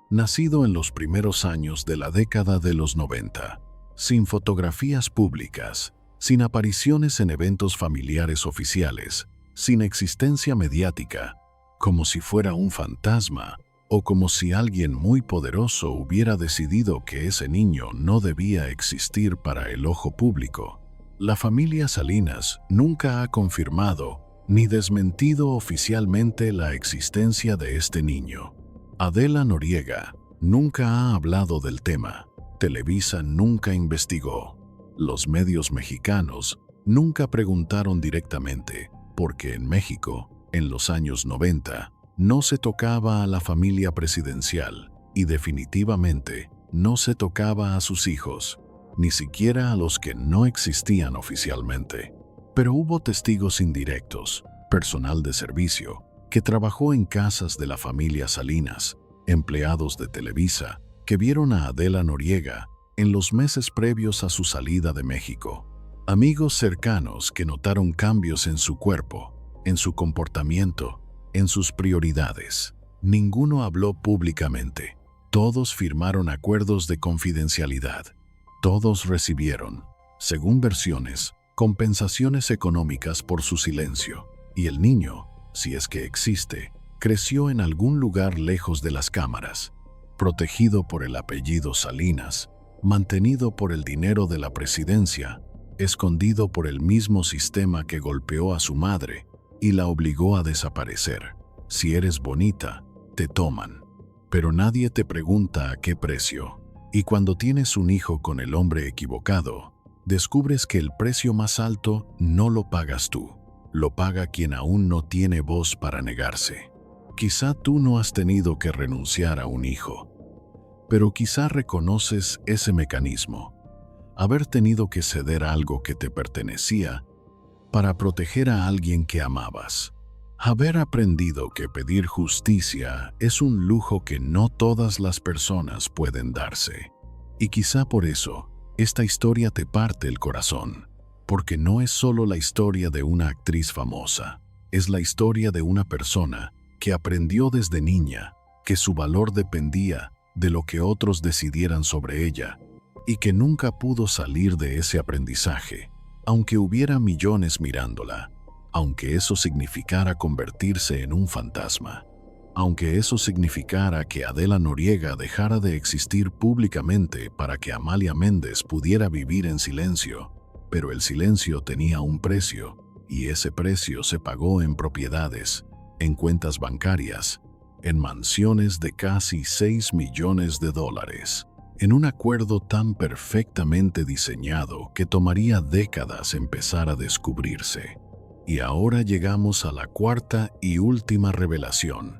Speaker 1: nacido en los primeros años de la década de los 90, sin fotografías públicas, sin apariciones en eventos familiares oficiales, sin existencia mediática, como si fuera un fantasma, o como si alguien muy poderoso hubiera decidido que ese niño no debía existir para el ojo público. La familia Salinas nunca ha confirmado ni desmentido oficialmente la existencia de este niño. Adela Noriega nunca ha hablado del tema. Televisa nunca investigó. Los medios mexicanos nunca preguntaron directamente porque en México, en los años 90, no se tocaba a la familia presidencial y definitivamente no se tocaba a sus hijos, ni siquiera a los que no existían oficialmente. Pero hubo testigos indirectos, personal de servicio, que trabajó en casas de la familia Salinas, empleados de Televisa, que vieron a Adela Noriega en los meses previos a su salida de México. Amigos cercanos que notaron cambios en su cuerpo, en su comportamiento, en sus prioridades. Ninguno habló públicamente. Todos firmaron acuerdos de confidencialidad. Todos recibieron, según versiones, compensaciones económicas por su silencio. Y el niño, si es que existe, creció en algún lugar lejos de las cámaras, protegido por el apellido Salinas, mantenido por el dinero de la presidencia, escondido por el mismo sistema que golpeó a su madre y la obligó a desaparecer. Si eres bonita, te toman. Pero nadie te pregunta a qué precio. Y cuando tienes un hijo con el hombre equivocado, descubres que el precio más alto no lo pagas tú, lo paga quien aún no tiene voz para negarse. Quizá tú no has tenido que renunciar a un hijo, pero quizá reconoces ese mecanismo, haber tenido que ceder algo que te pertenecía para proteger a alguien que amabas. Haber aprendido que pedir justicia es un lujo que no todas las personas pueden darse. Y quizá por eso, esta historia te parte el corazón, porque no es solo la historia de una actriz famosa, es la historia de una persona que aprendió desde niña que su valor dependía de lo que otros decidieran sobre ella y que nunca pudo salir de ese aprendizaje, aunque hubiera millones mirándola. Aunque eso significara convertirse en un fantasma, aunque eso significara que Adela Noriega dejara de existir públicamente para que Amalia Méndez pudiera vivir en silencio, pero el silencio tenía un precio, y ese precio se pagó en propiedades, en cuentas bancarias, en mansiones de casi $6 millones, en un acuerdo tan perfectamente diseñado que tomaría décadas empezar a descubrirse. Y ahora llegamos a la cuarta y última revelación,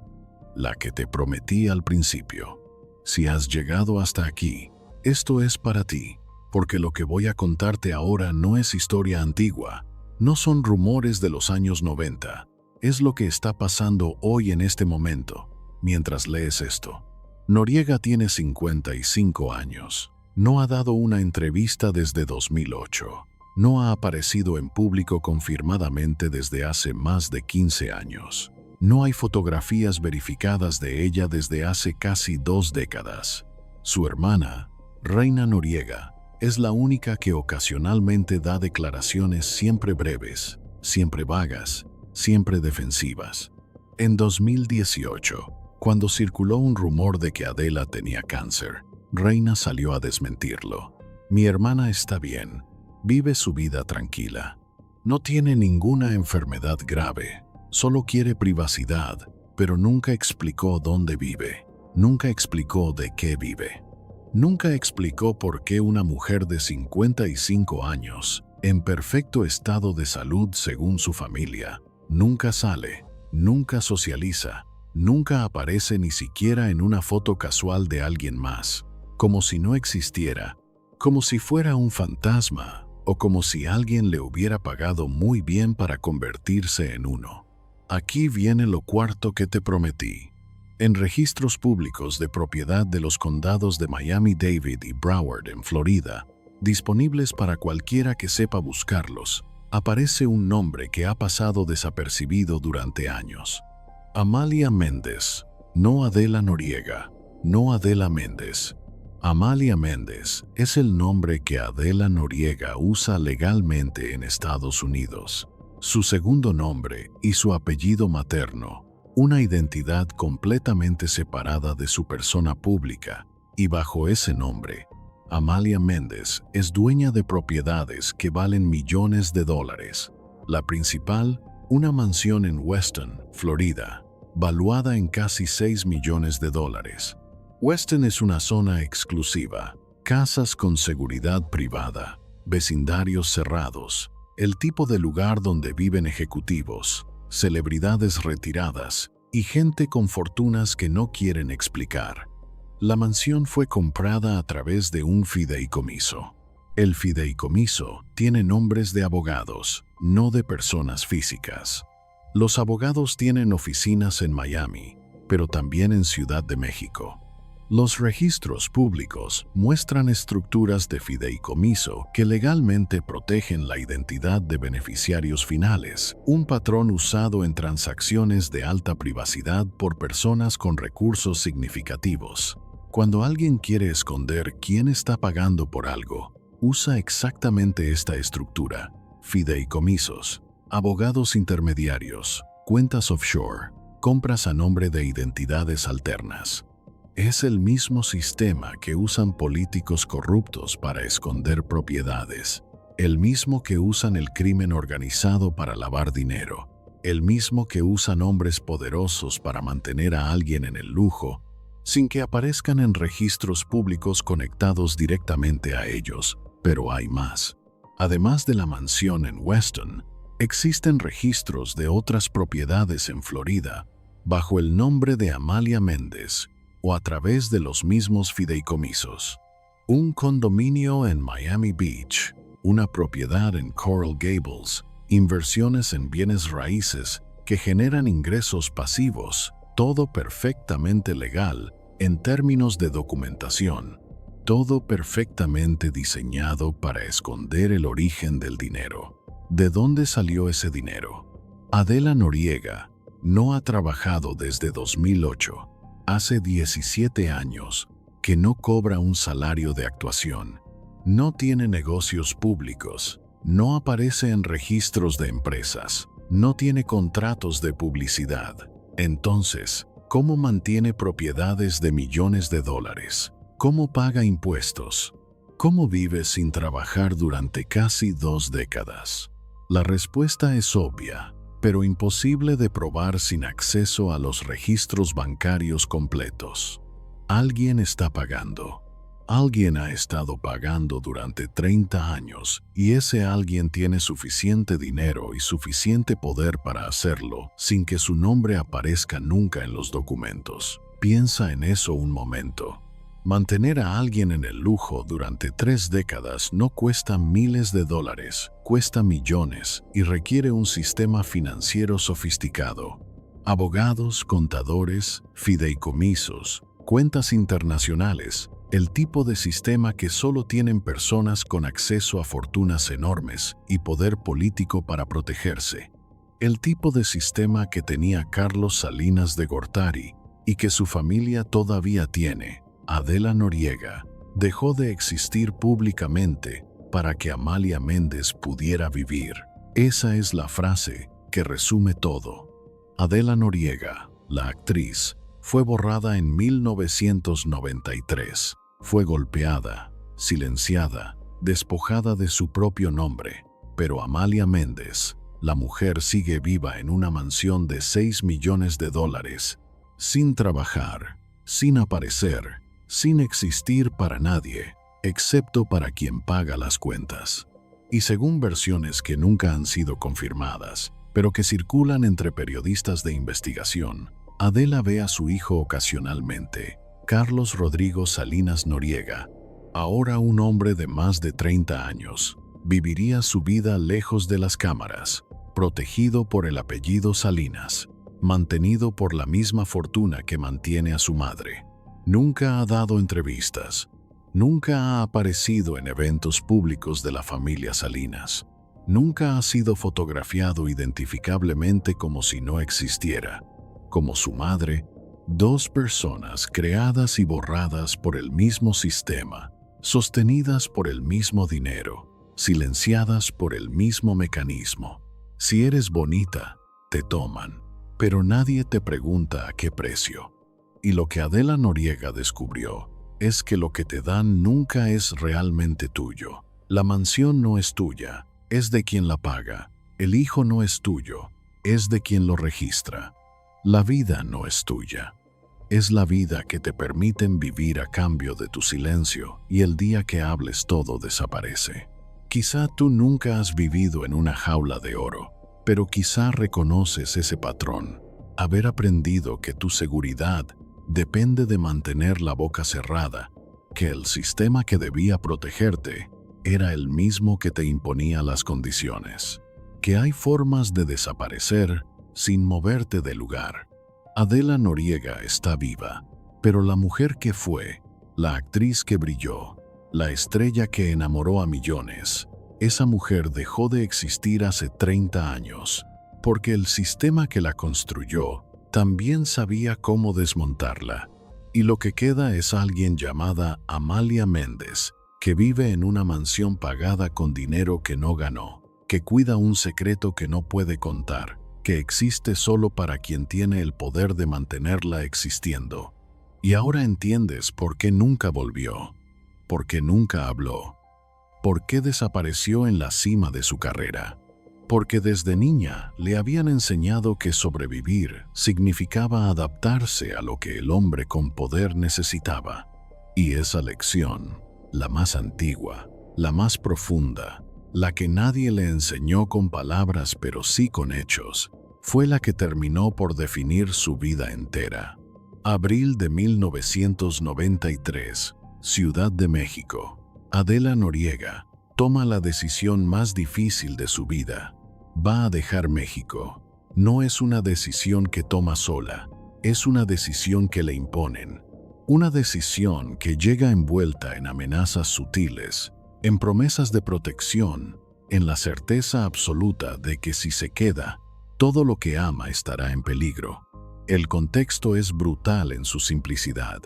Speaker 1: la que te prometí al principio. Si has llegado hasta aquí, esto es para ti, porque lo que voy a contarte ahora no es historia antigua, no son rumores de los años 90, es lo que está pasando hoy en este momento, mientras lees esto. Noriega tiene 55 años, no ha dado una entrevista desde 2008. No ha aparecido en público confirmadamente desde hace más de 15 años. No hay fotografías verificadas de ella desde hace casi 2 décadas. Su hermana, Reina Noriega, es la única que ocasionalmente da declaraciones siempre breves, siempre vagas, siempre defensivas. En 2018, cuando circuló un rumor de que Adela tenía cáncer, Reina salió a desmentirlo. Mi hermana está bien. Vive su vida tranquila. No tiene ninguna enfermedad grave, solo quiere privacidad, pero nunca explicó dónde vive, nunca explicó de qué vive. Nunca explicó por qué una mujer de 55 años, en perfecto estado de salud según su familia, nunca sale, nunca socializa, nunca aparece ni siquiera en una foto casual de alguien más, como si no existiera, como si fuera un fantasma, o como si alguien le hubiera pagado muy bien para convertirse en uno. Aquí viene lo cuarto que te prometí. En registros públicos de propiedad de los condados de Miami-Dade y Broward en Florida, disponibles para cualquiera que sepa buscarlos, aparece un nombre que ha pasado desapercibido durante años. Amalia Méndez, no Adela Noriega, no Adela Méndez. Amalia Méndez es el nombre que Adela Noriega usa legalmente en Estados Unidos. Su segundo nombre y su apellido materno, una identidad completamente separada de su persona pública, y bajo ese nombre, Amalia Méndez es dueña de propiedades que valen millones de dólares. La principal, una mansión en Weston, Florida, valuada en casi $6 millones. Weston es una zona exclusiva, casas con seguridad privada, vecindarios cerrados, el tipo de lugar donde viven ejecutivos, celebridades retiradas y gente con fortunas que no quieren explicar. La mansión fue comprada a través de un fideicomiso. El fideicomiso tiene nombres de abogados, no de personas físicas. Los abogados tienen oficinas en Miami, pero también en Ciudad de México. Los registros públicos muestran estructuras de fideicomiso que legalmente protegen la identidad de beneficiarios finales, un patrón usado en transacciones de alta privacidad por personas con recursos significativos. Cuando alguien quiere esconder quién está pagando por algo, usa exactamente esta estructura: fideicomisos, abogados intermediarios, cuentas offshore, compras a nombre de identidades alternas. Es el mismo sistema que usan políticos corruptos para esconder propiedades, el mismo que usan el crimen organizado para lavar dinero, el mismo que usan hombres poderosos para mantener a alguien en el lujo, sin que aparezcan en registros públicos conectados directamente a ellos. Pero hay más. Además de la mansión en Weston, existen registros de otras propiedades en Florida, bajo el nombre de Amalia Méndez, o a través de los mismos fideicomisos. Un condominio en Miami Beach, una propiedad en Coral Gables, inversiones en bienes raíces que generan ingresos pasivos, todo perfectamente legal en términos de documentación, todo perfectamente diseñado para esconder el origen del dinero. ¿De dónde salió ese dinero? Adela Noriega no ha trabajado desde 2008. Hace 17 años que no cobra un salario de actuación, no tiene negocios públicos, no aparece en registros de empresas, no tiene contratos de publicidad. Entonces, ¿cómo mantiene propiedades de millones de dólares? ¿Cómo paga impuestos? ¿Cómo vive sin trabajar durante casi 2 décadas? La respuesta es obvia, pero imposible de probar sin acceso a los registros bancarios completos. Alguien está pagando. Alguien ha estado pagando durante 30 años y ese alguien tiene suficiente dinero y suficiente poder para hacerlo sin que su nombre aparezca nunca en los documentos. Piensa en eso un momento. Mantener a alguien en el lujo durante 3 décadas no cuesta miles de dólares, cuesta millones y requiere un sistema financiero sofisticado. Abogados, contadores, fideicomisos, cuentas internacionales, el tipo de sistema que solo tienen personas con acceso a fortunas enormes y poder político para protegerse. El tipo de sistema que tenía Carlos Salinas de Gortari y que su familia todavía tiene. Adela Noriega dejó de existir públicamente para que Amalia Méndez pudiera vivir. Esa es la frase que resume todo. Adela Noriega, la actriz, fue borrada en 1993. Fue golpeada, silenciada, despojada de su propio nombre. Pero Amalia Méndez, la mujer, sigue viva en una mansión de $6 millones, sin trabajar, sin aparecer, sin existir para nadie, excepto para quien paga las cuentas. Y según versiones que nunca han sido confirmadas, pero que circulan entre periodistas de investigación, Adela ve a su hijo ocasionalmente, Carlos Rodrigo Salinas Noriega. Ahora un hombre de más de 30 años, viviría su vida lejos de las cámaras, protegido por el apellido Salinas, mantenido por la misma fortuna que mantiene a su madre. Nunca ha dado entrevistas, nunca ha aparecido en eventos públicos de la familia Salinas, nunca ha sido fotografiado identificablemente como si no existiera. Como su madre, 2 personas creadas y borradas por el mismo sistema, sostenidas por el mismo dinero, silenciadas por el mismo mecanismo. Si eres bonita, te toman, pero nadie te pregunta a qué precio. Y lo que Adela Noriega descubrió es que lo que te dan nunca es realmente tuyo. La mansión no es tuya, es de quien la paga. El hijo no es tuyo, es de quien lo registra. La vida no es tuya. Es la vida que te permiten vivir a cambio de tu silencio y el día que hables todo desaparece. Quizá tú nunca has vivido en una jaula de oro, pero quizá reconoces ese patrón. Haber aprendido que tu seguridad depende de mantener la boca cerrada, que el sistema que debía protegerte era el mismo que te imponía las condiciones, que hay formas de desaparecer sin moverte del lugar. Adela Noriega está viva, pero la mujer que fue, la actriz que brilló, la estrella que enamoró a millones, esa mujer dejó de existir hace 30 años, porque el sistema que la construyó también sabía cómo desmontarla. Y lo que queda es alguien llamada Amalia Méndez, que vive en una mansión pagada con dinero que no ganó, que cuida un secreto que no puede contar, que existe solo para quien tiene el poder de mantenerla existiendo. Y ahora entiendes por qué nunca volvió, por qué nunca habló, por qué desapareció en la cima de su carrera. Porque desde niña le habían enseñado que sobrevivir significaba adaptarse a lo que el hombre con poder necesitaba. Y esa lección, la más antigua, la más profunda, la que nadie le enseñó con palabras pero sí con hechos, fue la que terminó por definir su vida entera. Abril de 1993, Ciudad de México. Adela Noriega toma la decisión más difícil de su vida. Va a dejar México. No es una decisión que toma sola, es una decisión que le imponen. Una decisión que llega envuelta en amenazas sutiles, en promesas de protección, en la certeza absoluta de que si se queda, todo lo que ama estará en peligro. El contexto es brutal en su simplicidad.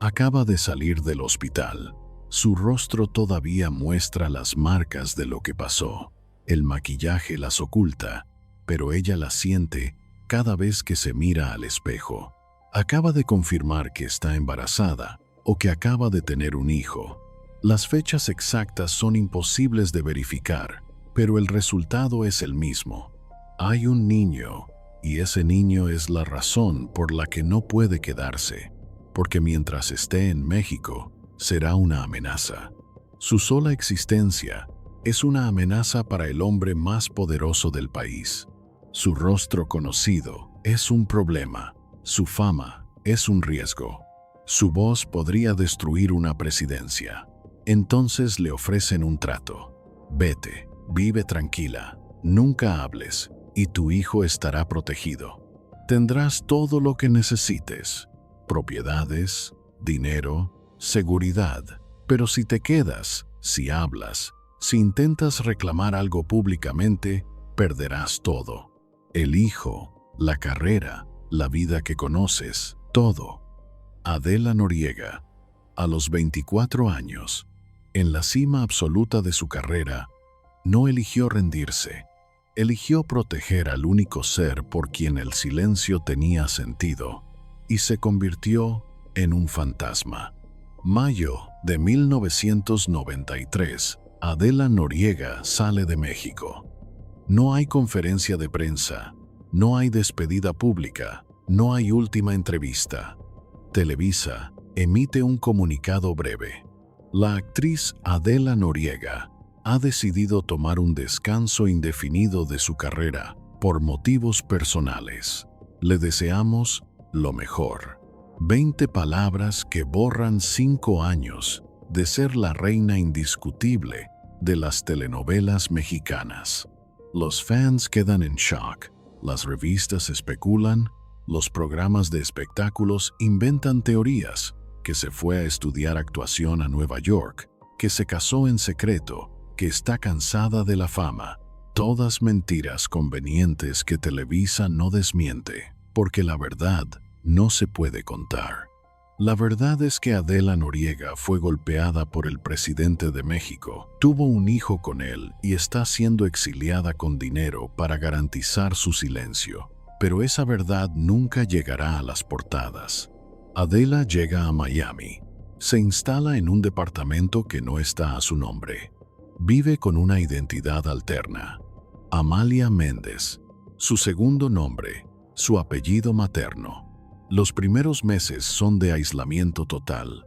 Speaker 1: Acaba de salir del hospital. Su rostro todavía muestra las marcas de lo que pasó. El maquillaje las oculta, pero ella las siente cada vez que se mira al espejo. Acaba de confirmar que está embarazada o que acaba de tener un hijo. Las fechas exactas son imposibles de verificar, pero el resultado es el mismo. Hay un niño, y ese niño es la razón por la que no puede quedarse, porque mientras esté en México, será una amenaza. Su sola existencia es una amenaza para el hombre más poderoso del país. Su rostro conocido es un problema. Su fama es un riesgo. Su voz podría destruir una presidencia. Entonces le ofrecen un trato. Vete, vive tranquila, nunca hables, y tu hijo estará protegido. Tendrás todo lo que necesites: propiedades, dinero, seguridad. Pero si te quedas, si hablas, si intentas reclamar algo públicamente, perderás todo. El hijo, la carrera, la vida que conoces, todo. Adela Noriega, a los 24 años, en la cima absoluta de su carrera, no eligió rendirse. Eligió proteger al único ser por quien el silencio tenía sentido, y se convirtió en un fantasma. Mayo de 1993. Adela Noriega sale de México. No hay conferencia de prensa, no hay despedida pública, no hay última entrevista. Televisa emite un comunicado breve. La actriz Adela Noriega ha decidido tomar un descanso indefinido de su carrera por motivos personales. Le deseamos lo mejor. 20 palabras que borran 5 años de ser la reina indiscutible de las telenovelas mexicanas. Los fans quedan en shock, las revistas especulan, los programas de espectáculos inventan teorías, que se fue a estudiar actuación a Nueva York, que se casó en secreto, que está cansada de la fama. Todas mentiras convenientes que Televisa no desmiente, porque la verdad no se puede contar. La verdad es que Adela Noriega fue golpeada por el presidente de México, tuvo un hijo con él y está siendo exiliada con dinero para garantizar su silencio. Pero esa verdad nunca llegará a las portadas. Adela llega a Miami. Se instala en un departamento que no está a su nombre. Vive con una identidad alterna. Amalia Méndez. Su segundo nombre, su apellido materno. Los primeros meses son de aislamiento total.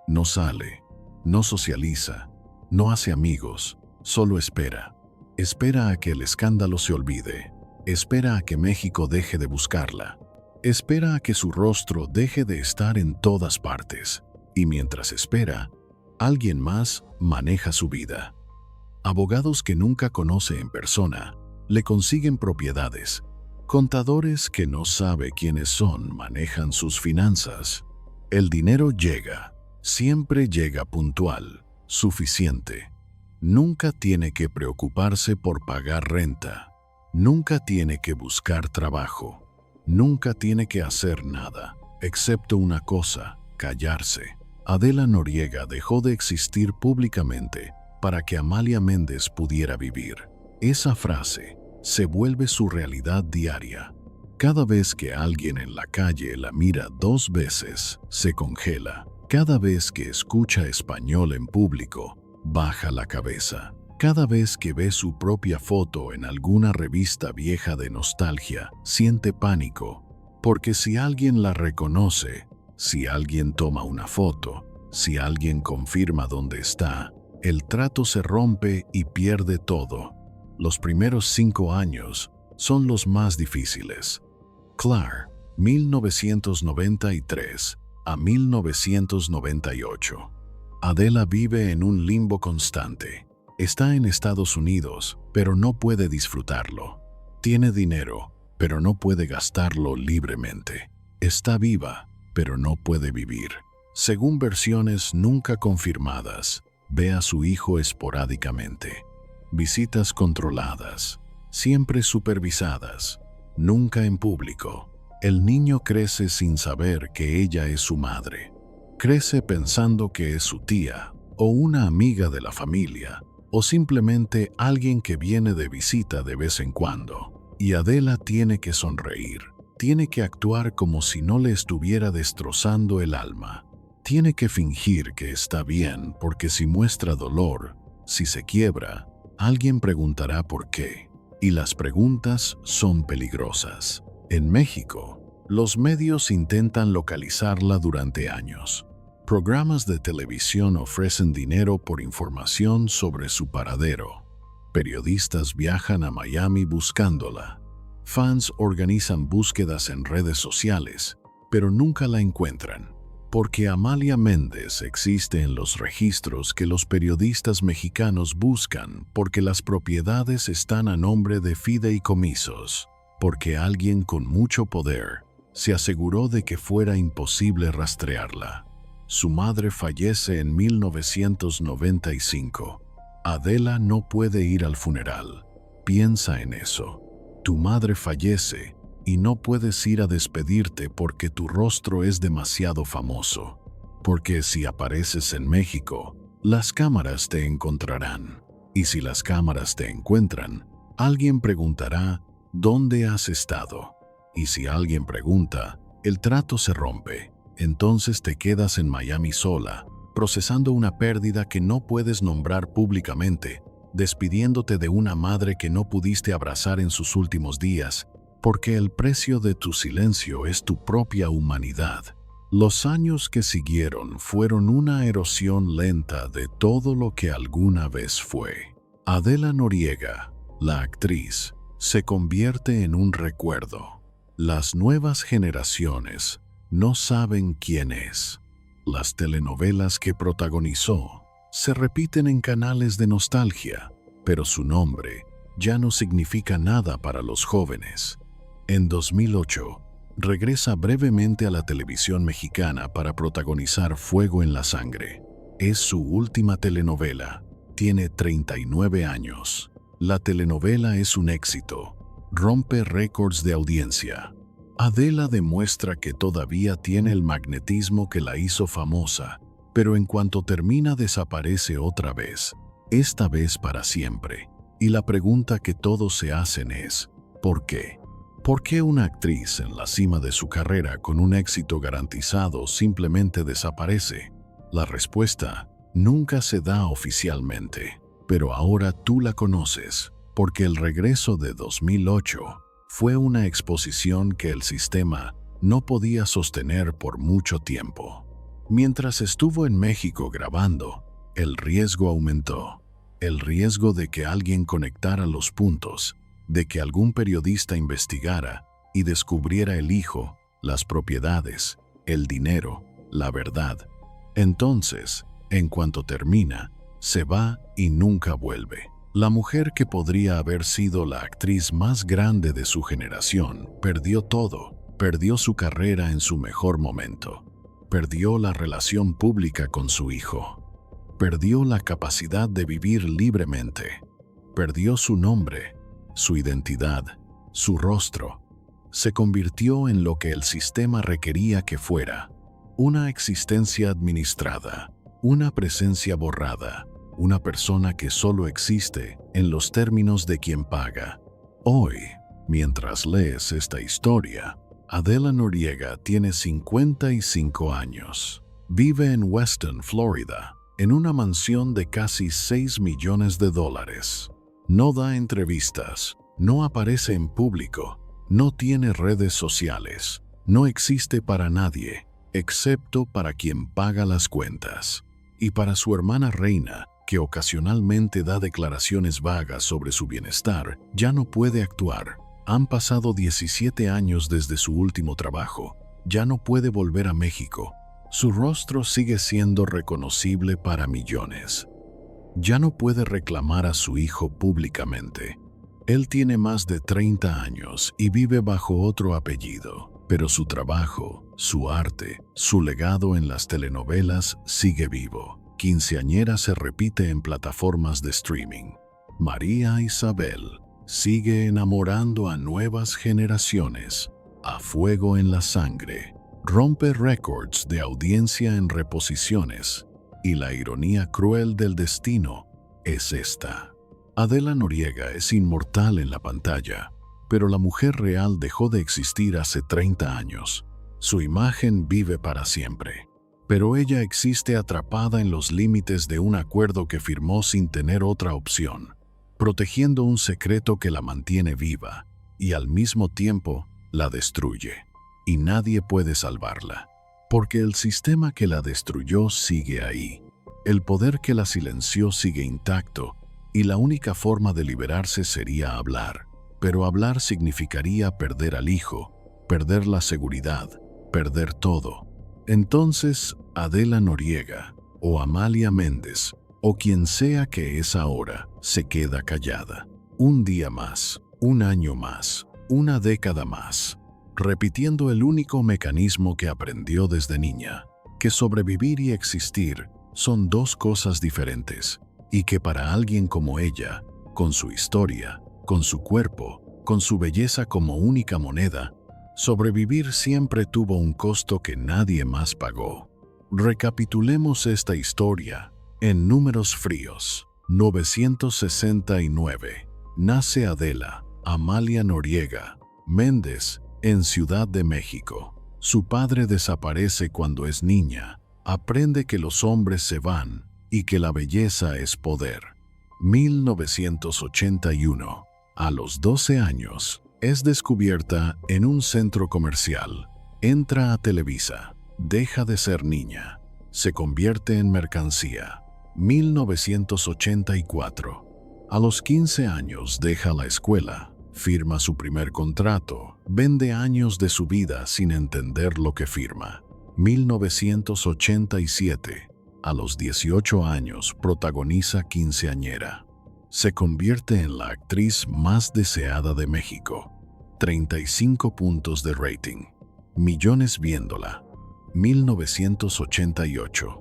Speaker 1: No sale, no socializa, no hace amigos, Solo espera. Espera a que el escándalo se olvide. Espera a que México deje de buscarla. Espera a que su rostro deje de estar en todas partes. Y mientras espera, alguien más maneja su vida. Abogados que nunca conoce en persona le consiguen propiedades. Contadores que no sabe quiénes son manejan sus finanzas. El dinero llega. Siempre llega puntual, suficiente. Nunca tiene que preocuparse por pagar renta. Nunca tiene que buscar trabajo. Nunca tiene que hacer nada, excepto una cosa: callarse. Adela Noriega dejó de existir públicamente para que Amalia Méndez pudiera vivir. Esa frase se vuelve su realidad diaria. Cada vez que alguien en la calle la mira 2 veces, se congela. Cada vez que escucha español en público, baja la cabeza. Cada vez que ve su propia foto en alguna revista vieja de nostalgia, siente pánico, porque si alguien la reconoce, si alguien toma una foto, si alguien confirma dónde está, el trato se rompe y pierde todo. Los primeros 5 años son los más difíciles. Clark, 1993 a 1998. Adela vive en un limbo constante. Está en Estados Unidos, pero no puede disfrutarlo. Tiene dinero, pero no puede gastarlo libremente. Está viva, pero no puede vivir. Según versiones nunca confirmadas, ve a su hijo esporádicamente. Visitas controladas, siempre supervisadas, nunca en público. El niño crece sin saber que ella es su madre. Crece pensando que es su tía, o una amiga de la familia, o simplemente alguien que viene de visita de vez en cuando. Y Adela tiene que sonreír, tiene que actuar como si no le estuviera destrozando el alma. Tiene que fingir que está bien, porque si muestra dolor, si se quiebra, alguien preguntará por qué. Y las preguntas son peligrosas. En México, los medios intentan localizarla durante años. Programas de televisión ofrecen dinero por información sobre su paradero. Periodistas viajan a Miami buscándola. Fans organizan búsquedas en redes sociales, pero nunca la encuentran. Porque Amalia Méndez existe en los registros que los periodistas mexicanos buscan, porque las propiedades están a nombre de fideicomisos, porque alguien con mucho poder se aseguró de que fuera imposible rastrearla. Su madre fallece en 1995. Adela no puede ir al funeral. Piensa en eso. Tu madre fallece y no puedes ir a despedirte porque tu rostro es demasiado famoso. Porque si apareces en México, las cámaras te encontrarán. Y si las cámaras te encuentran, alguien preguntará, ¿dónde has estado? Y si alguien pregunta, el trato se rompe. Entonces te quedas en Miami sola, procesando una pérdida que no puedes nombrar públicamente, despidiéndote de una madre que no pudiste abrazar en sus últimos días, porque el precio de tu silencio es tu propia humanidad. Los años que siguieron fueron una erosión lenta de todo lo que alguna vez fue. Adela Noriega, la actriz, se convierte en un recuerdo. Las nuevas generaciones no saben quién es. Las telenovelas que protagonizó se repiten en canales de nostalgia, pero su nombre ya no significa nada para los jóvenes. En 2008, regresa brevemente a la televisión mexicana para protagonizar Fuego en la Sangre. Es su última telenovela. Tiene 39 años. La telenovela es un éxito. Rompe récords de audiencia. Adela demuestra que todavía tiene el magnetismo que la hizo famosa, pero en cuanto termina desaparece otra vez, esta vez para siempre. Y la pregunta que todos se hacen es, ¿por qué? ¿Por qué una actriz en la cima de su carrera con un éxito garantizado simplemente desaparece? La respuesta nunca se da oficialmente, pero ahora tú la conoces, porque el regreso de 2008 fue una exposición que el sistema no podía sostener por mucho tiempo. Mientras estuvo en México grabando, el riesgo aumentó. el riesgo de que alguien conectara los puntos, de que algún periodista investigara y descubriera el hijo, las propiedades, el dinero, la verdad. Entonces, en cuanto termina, se va y nunca vuelve. La mujer que podría haber sido la actriz más grande de su generación perdió todo. Perdió su carrera en su mejor momento. Perdió la relación pública con su hijo. Perdió la capacidad de vivir libremente. Perdió su nombre, su identidad, su rostro. Se convirtió en lo que el sistema requería que fuera: una existencia administrada, una presencia borrada, una persona que solo existe en los términos de quien paga. Hoy, mientras lees esta historia, Adela Noriega tiene 55 años. Vive en Weston, Florida, en una mansión de casi $6 millones. No da entrevistas, no aparece en público, no tiene redes sociales, no existe para nadie, excepto para quien paga las cuentas. Y para su hermana Reina, que ocasionalmente da declaraciones vagas sobre su bienestar, ya no puede actuar. Han pasado 17 años desde su último trabajo. Ya no puede volver a México. Su rostro sigue siendo reconocible para millones. Ya no puede reclamar a su hijo públicamente. Él tiene más de 30 años y vive bajo otro apellido, pero su trabajo, su arte, su legado en las telenovelas sigue vivo. Quinceañera se repite en plataformas de streaming. María Isabel sigue enamorando a nuevas generaciones. A fuego en la sangre. Rompe récords de audiencia en reposiciones. Y la ironía cruel del destino es esta: Adela Noriega es inmortal en la pantalla, pero la mujer real dejó de existir hace 30 años. Su imagen vive para siempre, pero ella existe atrapada en los límites de un acuerdo que firmó sin tener otra opción, protegiendo un secreto que la mantiene viva y al mismo tiempo la destruye. Y nadie puede salvarla, porque el sistema que la destruyó sigue ahí. El poder que la silenció sigue intacto, y la única forma de liberarse sería hablar. Pero hablar significaría perder al hijo, perder la seguridad, perder todo. Entonces, Adela Noriega, o Amalia Méndez, o quien sea que es ahora, se queda callada. Un día más, un año más, una década más, repitiendo el único mecanismo que aprendió desde niña, que sobrevivir y existir son dos cosas diferentes, y que para alguien como ella, con su historia, con su cuerpo, con su belleza como única moneda, sobrevivir siempre tuvo un costo que nadie más pagó. Recapitulemos esta historia en números fríos. 969. Nace Adela Amalia Noriega Méndez en Ciudad de México. Su padre desaparece cuando es niña. Aprende que los hombres se van y que la belleza es poder. 1981. A los 12 años, es descubierta en un centro comercial. Entra a Televisa. Deja de ser niña. Se convierte en mercancía. 1984. A los 15 años deja la escuela. Firma su primer contrato. Vende años de su vida sin entender lo que firma. 1987. A los 18 años protagoniza Quinceañera. Se convierte en la actriz más deseada de México. 35 puntos de rating. Millones viéndola. 1988.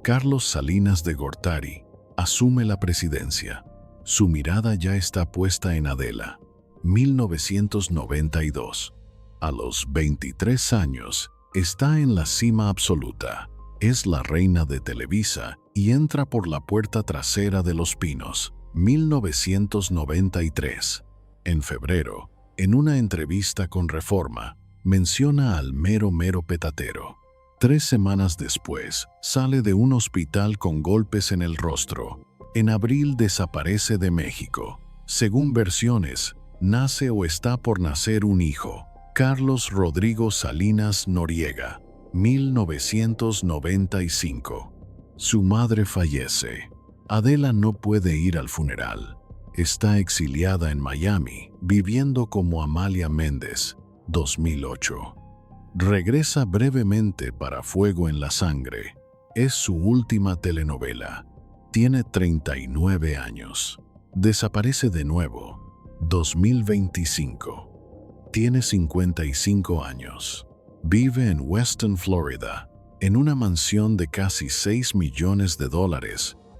Speaker 1: Carlos Salinas de Gortari asume la presidencia. Su mirada ya está puesta en Adela. 1992. A los 23 años, está en la cima absoluta. Es la reina de Televisa y entra por la puerta trasera de Los Pinos. 1993. En febrero, en una entrevista con Reforma, menciona al mero petatero. 3 semanas después, sale de un hospital con golpes en el rostro. En abril desaparece de México. Según versiones, nace o está por nacer un hijo. Carlos Rodrigo Salinas Noriega. 1995. Su madre fallece. Adela no puede ir al funeral. Está exiliada en Miami, viviendo como Amalia Méndez, 2008. Regresa brevemente para Fuego en la Sangre. Es su última telenovela. Tiene 39 años. Desaparece de nuevo. 2025. Tiene 55 años. Vive en Weston, Florida, en una mansión de casi $6 millones,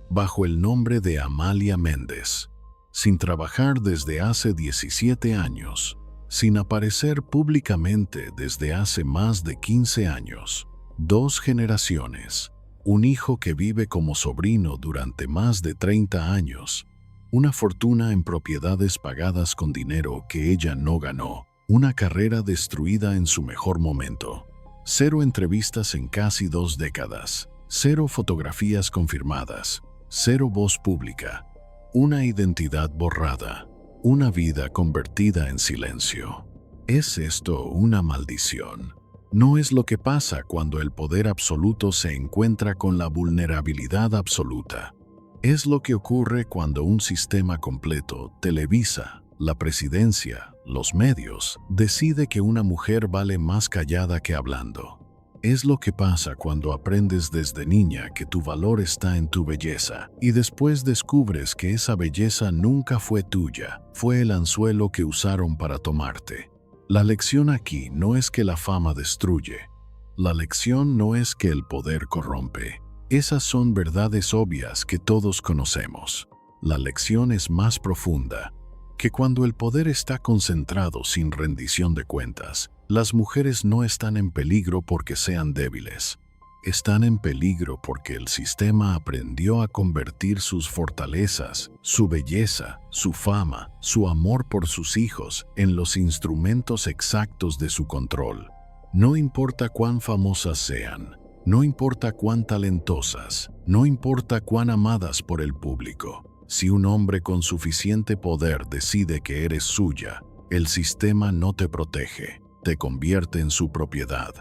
Speaker 1: bajo el nombre de Amalia Méndez, sin trabajar desde hace 17 años, sin aparecer públicamente desde hace más de 15 años, 2 generaciones, un hijo que vive como sobrino durante más de 30 años, una fortuna en propiedades pagadas con dinero que ella no ganó, una carrera destruida en su mejor momento, 0 entrevistas en casi 2 décadas, 0 fotografías confirmadas, 0 voz pública, una identidad borrada, una vida convertida en silencio. ¿Es esto una maldición? No es lo que pasa cuando el poder absoluto se encuentra con la vulnerabilidad absoluta. Es lo que ocurre cuando un sistema completo, Televisa, la presidencia, los medios, decide que una mujer vale más callada que hablando. Es lo que pasa cuando aprendes desde niña que tu valor está en tu belleza y después descubres que esa belleza nunca fue tuya, fue el anzuelo que usaron para tomarte. La lección aquí no es que la fama destruye. La lección no es que el poder corrompe. Esas son verdades obvias que todos conocemos. La lección es más profunda, que cuando el poder está concentrado sin rendición de cuentas, las mujeres no están en peligro porque sean débiles. Están en peligro porque el sistema aprendió a convertir sus fortalezas, su belleza, su fama, su amor por sus hijos en los instrumentos exactos de su control. No importa cuán famosas sean, no importa cuán talentosas, no importa cuán amadas por el público. Si un hombre con suficiente poder decide que eres suya, el sistema no te protege, te convierte en su propiedad.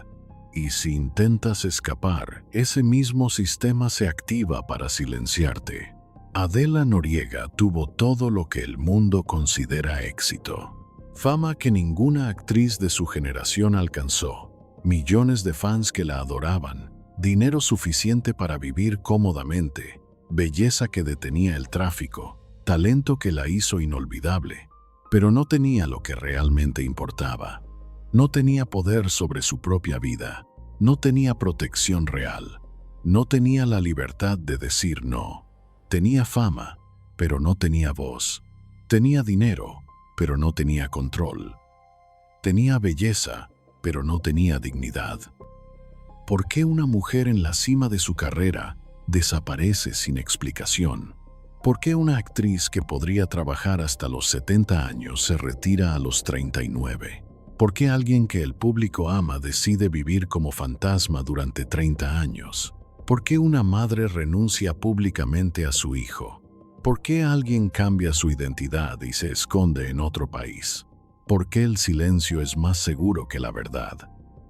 Speaker 1: Y si intentas escapar, ese mismo sistema se activa para silenciarte. Adela Noriega tuvo todo lo que el mundo considera éxito. Fama que ninguna actriz de su generación alcanzó, millones de fans que la adoraban, dinero suficiente para vivir cómodamente, belleza que detenía el tráfico, talento que la hizo inolvidable, pero no tenía lo que realmente importaba. No tenía poder sobre su propia vida, no tenía protección real, no tenía la libertad de decir no. Tenía fama, pero no tenía voz. Tenía dinero, pero no tenía control. Tenía belleza, pero no tenía dignidad. ¿Por qué una mujer en la cima de su carrera desaparece sin explicación? ¿Por qué una actriz que podría trabajar hasta los 70 años se retira a los 39? ¿Por qué alguien que el público ama decide vivir como fantasma durante 30 años? ¿Por qué una madre renuncia públicamente a su hijo? ¿Por qué alguien cambia su identidad y se esconde en otro país? ¿Por qué el silencio es más seguro que la verdad?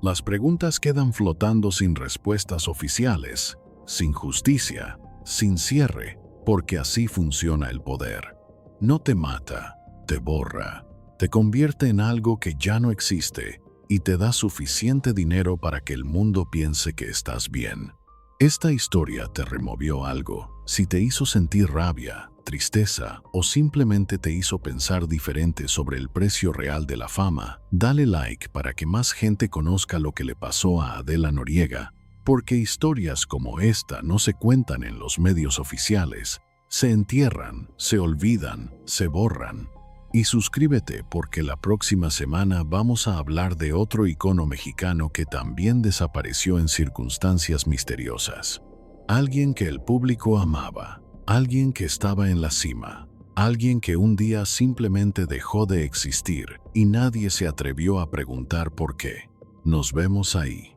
Speaker 1: Las preguntas quedan flotando sin respuestas oficiales, sin justicia, sin cierre, porque así funciona el poder. No te mata, te borra, te convierte en algo que ya no existe y te da suficiente dinero para que el mundo piense que estás bien. Esta historia te removió algo, si te hizo sentir rabia, tristeza o simplemente te hizo pensar diferente sobre el precio real de la fama, dale like para que más gente conozca lo que le pasó a Adela Noriega, porque historias como esta no se cuentan en los medios oficiales, se entierran, se olvidan, se borran. Y suscríbete porque la próxima semana vamos a hablar de otro icono mexicano que también desapareció en circunstancias misteriosas. Alguien que el público amaba, alguien que estaba en la cima, alguien que un día simplemente dejó de existir y nadie se atrevió a preguntar por qué. Nos vemos ahí.